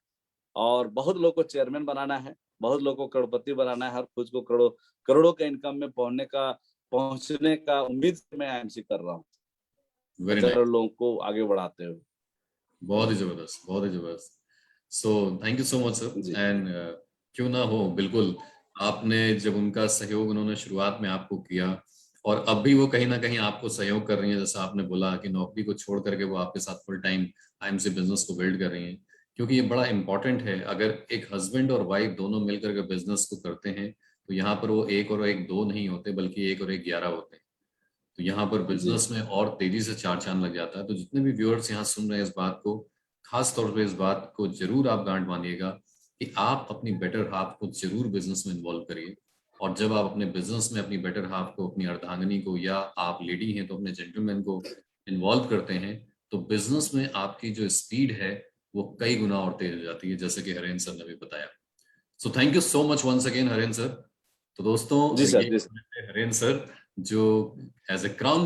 और बहुत लोग को चेयरमैन बनाना है, बहुत लोग को करोड़पति बनाना है, हर खुद को करोड़ों करोड़ों के इनकम में पहुंचने का उम्मीद से मैं आईएमसी कर रहा हूँ, वेरी हजारों नाइस। लोगों को आगे बढ़ाते हुए। बहुत ही जबरदस्त, बहुत ही जबरदस्त। So thank you so much जी सर। एंड क्यों ना हो, बिल्कुल। आपने जब उनका सहयोग उन्होंने शुरुआत में आपको किया, और अब भी वो कहीं ना कहीं आपको सहयोग कर रही हैं, जैसा आपने बोला कि नौकरी को छोड़ करके वो आपके साथ फुल टाइम आईएमसी बिजनेस को बिल्ड कर रही हैं, क्योंकि ये बड़ा इंपॉर्टेंट है। अगर एक हस्बैंड और वाइफ दोनों मिल करके बिजनेस को करते हैं, तो यहाँ पर वो एक और एक दो नहीं होते, बल्कि एक और एक 11 होते हैं। तो यहाँ पर जी बिजनेस में और तेजी से चार चांद लग जाता है। तो जितने भी व्यूअर्स यहाँ सुन रहे हैं इस बात को, खास तौर पे इस बात को जरूर आप गांठ बांधिएगा कि आप अपनी बेटर हाफ को जरूर बिजनेस में इन्वॉल्व करिए। और जब आप अपने बिजनेस में अपनी बेटर हाफ को, अपनी अर्धांगिनी को, या आप लेडी हैं तो अपने जेंटलमैन को इन्वॉल्व करते हैं, तो बिजनेस में आपकी जो स्पीड है वो कई गुना और तेज हो जाती है, जैसे कि हरेंद्र सर ने भी बताया। So thank you so much once again Harendra sir. तो दोस्तों, जी सर, ये जी सर। हरेंद्र सर जो एज ए क्राउन,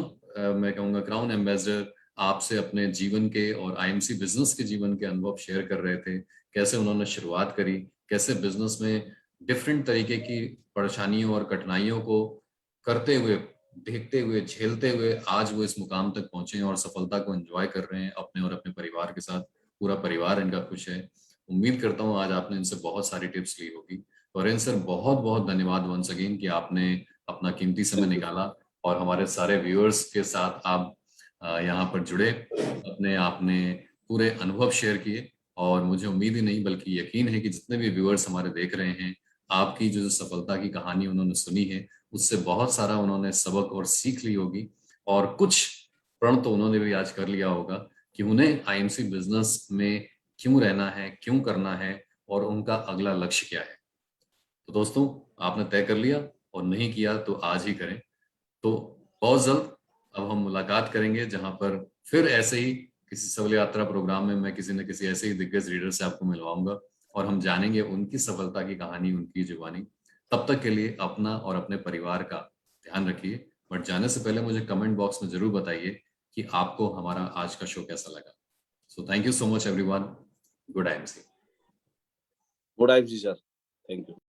मैं कहूँगा क्राउन एम्बेसडर, आपसे अपने जीवन के और आईएमसी बिजनेस के जीवन के अनुभव शेयर कर रहे थे। कैसे उन्होंने शुरुआत करी, कैसे बिजनेस में डिफरेंट तरीके की परेशानियों और कठिनाइयों को करते हुए, देखते हुए, झेलते हुए आज वो इस मुकाम तक पहुंचे हैं और सफलता को एंजॉय कर रहे हैं अपने और अपने परिवार के साथ। पूरा परिवार इनका खुश है। उम्मीद करता हूँ आज आपने इनसे बहुत सारी टिप्स ली होगी। वरेन सर, बहुत बहुत धन्यवाद वंस अगेन कि आपने अपना कीमती समय थैंक यू। निकाला और हमारे सारे व्यूअर्स के साथ आप यहाँ पर जुड़े। अपने आपने पूरे अनुभव शेयर किए और मुझे उम्मीद ही नहीं बल्कि यकीन है कि जितने भी व्यूअर्स हमारे देख रहे हैं, आपकी जो सफलता की कहानी उन्होंने सुनी है, उससे बहुत सारा उन्होंने सबक और सीख ली होगी और कुछ प्रण तो उन्होंने भी आज कर लिया होगा कि उन्हें आईएमसी बिजनेस में क्यों रहना है, क्यों करना है और उनका अगला लक्ष्य क्या है। तो दोस्तों, आपने तय कर लिया और नहीं किया तो आज ही करें। तो बहुत जल्द अब हम मुलाकात करेंगे जहां पर फिर ऐसे ही किसी सफल यात्रा प्रोग्राम में मैं किसी न किसी ऐसे ही दिग्गज लीडर से आपको मिलवाऊंगा और हम जानेंगे उनकी सफलता की कहानी, उनकी जुबानी। तब तक के लिए अपना और अपने परिवार का ध्यान रखिए। बट जाने से पहले मुझे कमेंट बॉक्स में जरूर बताइए कि आपको हमारा आज का शो कैसा लगा। So thank you so much everyone. Good IMC. Good night जी सर, थैंक यू।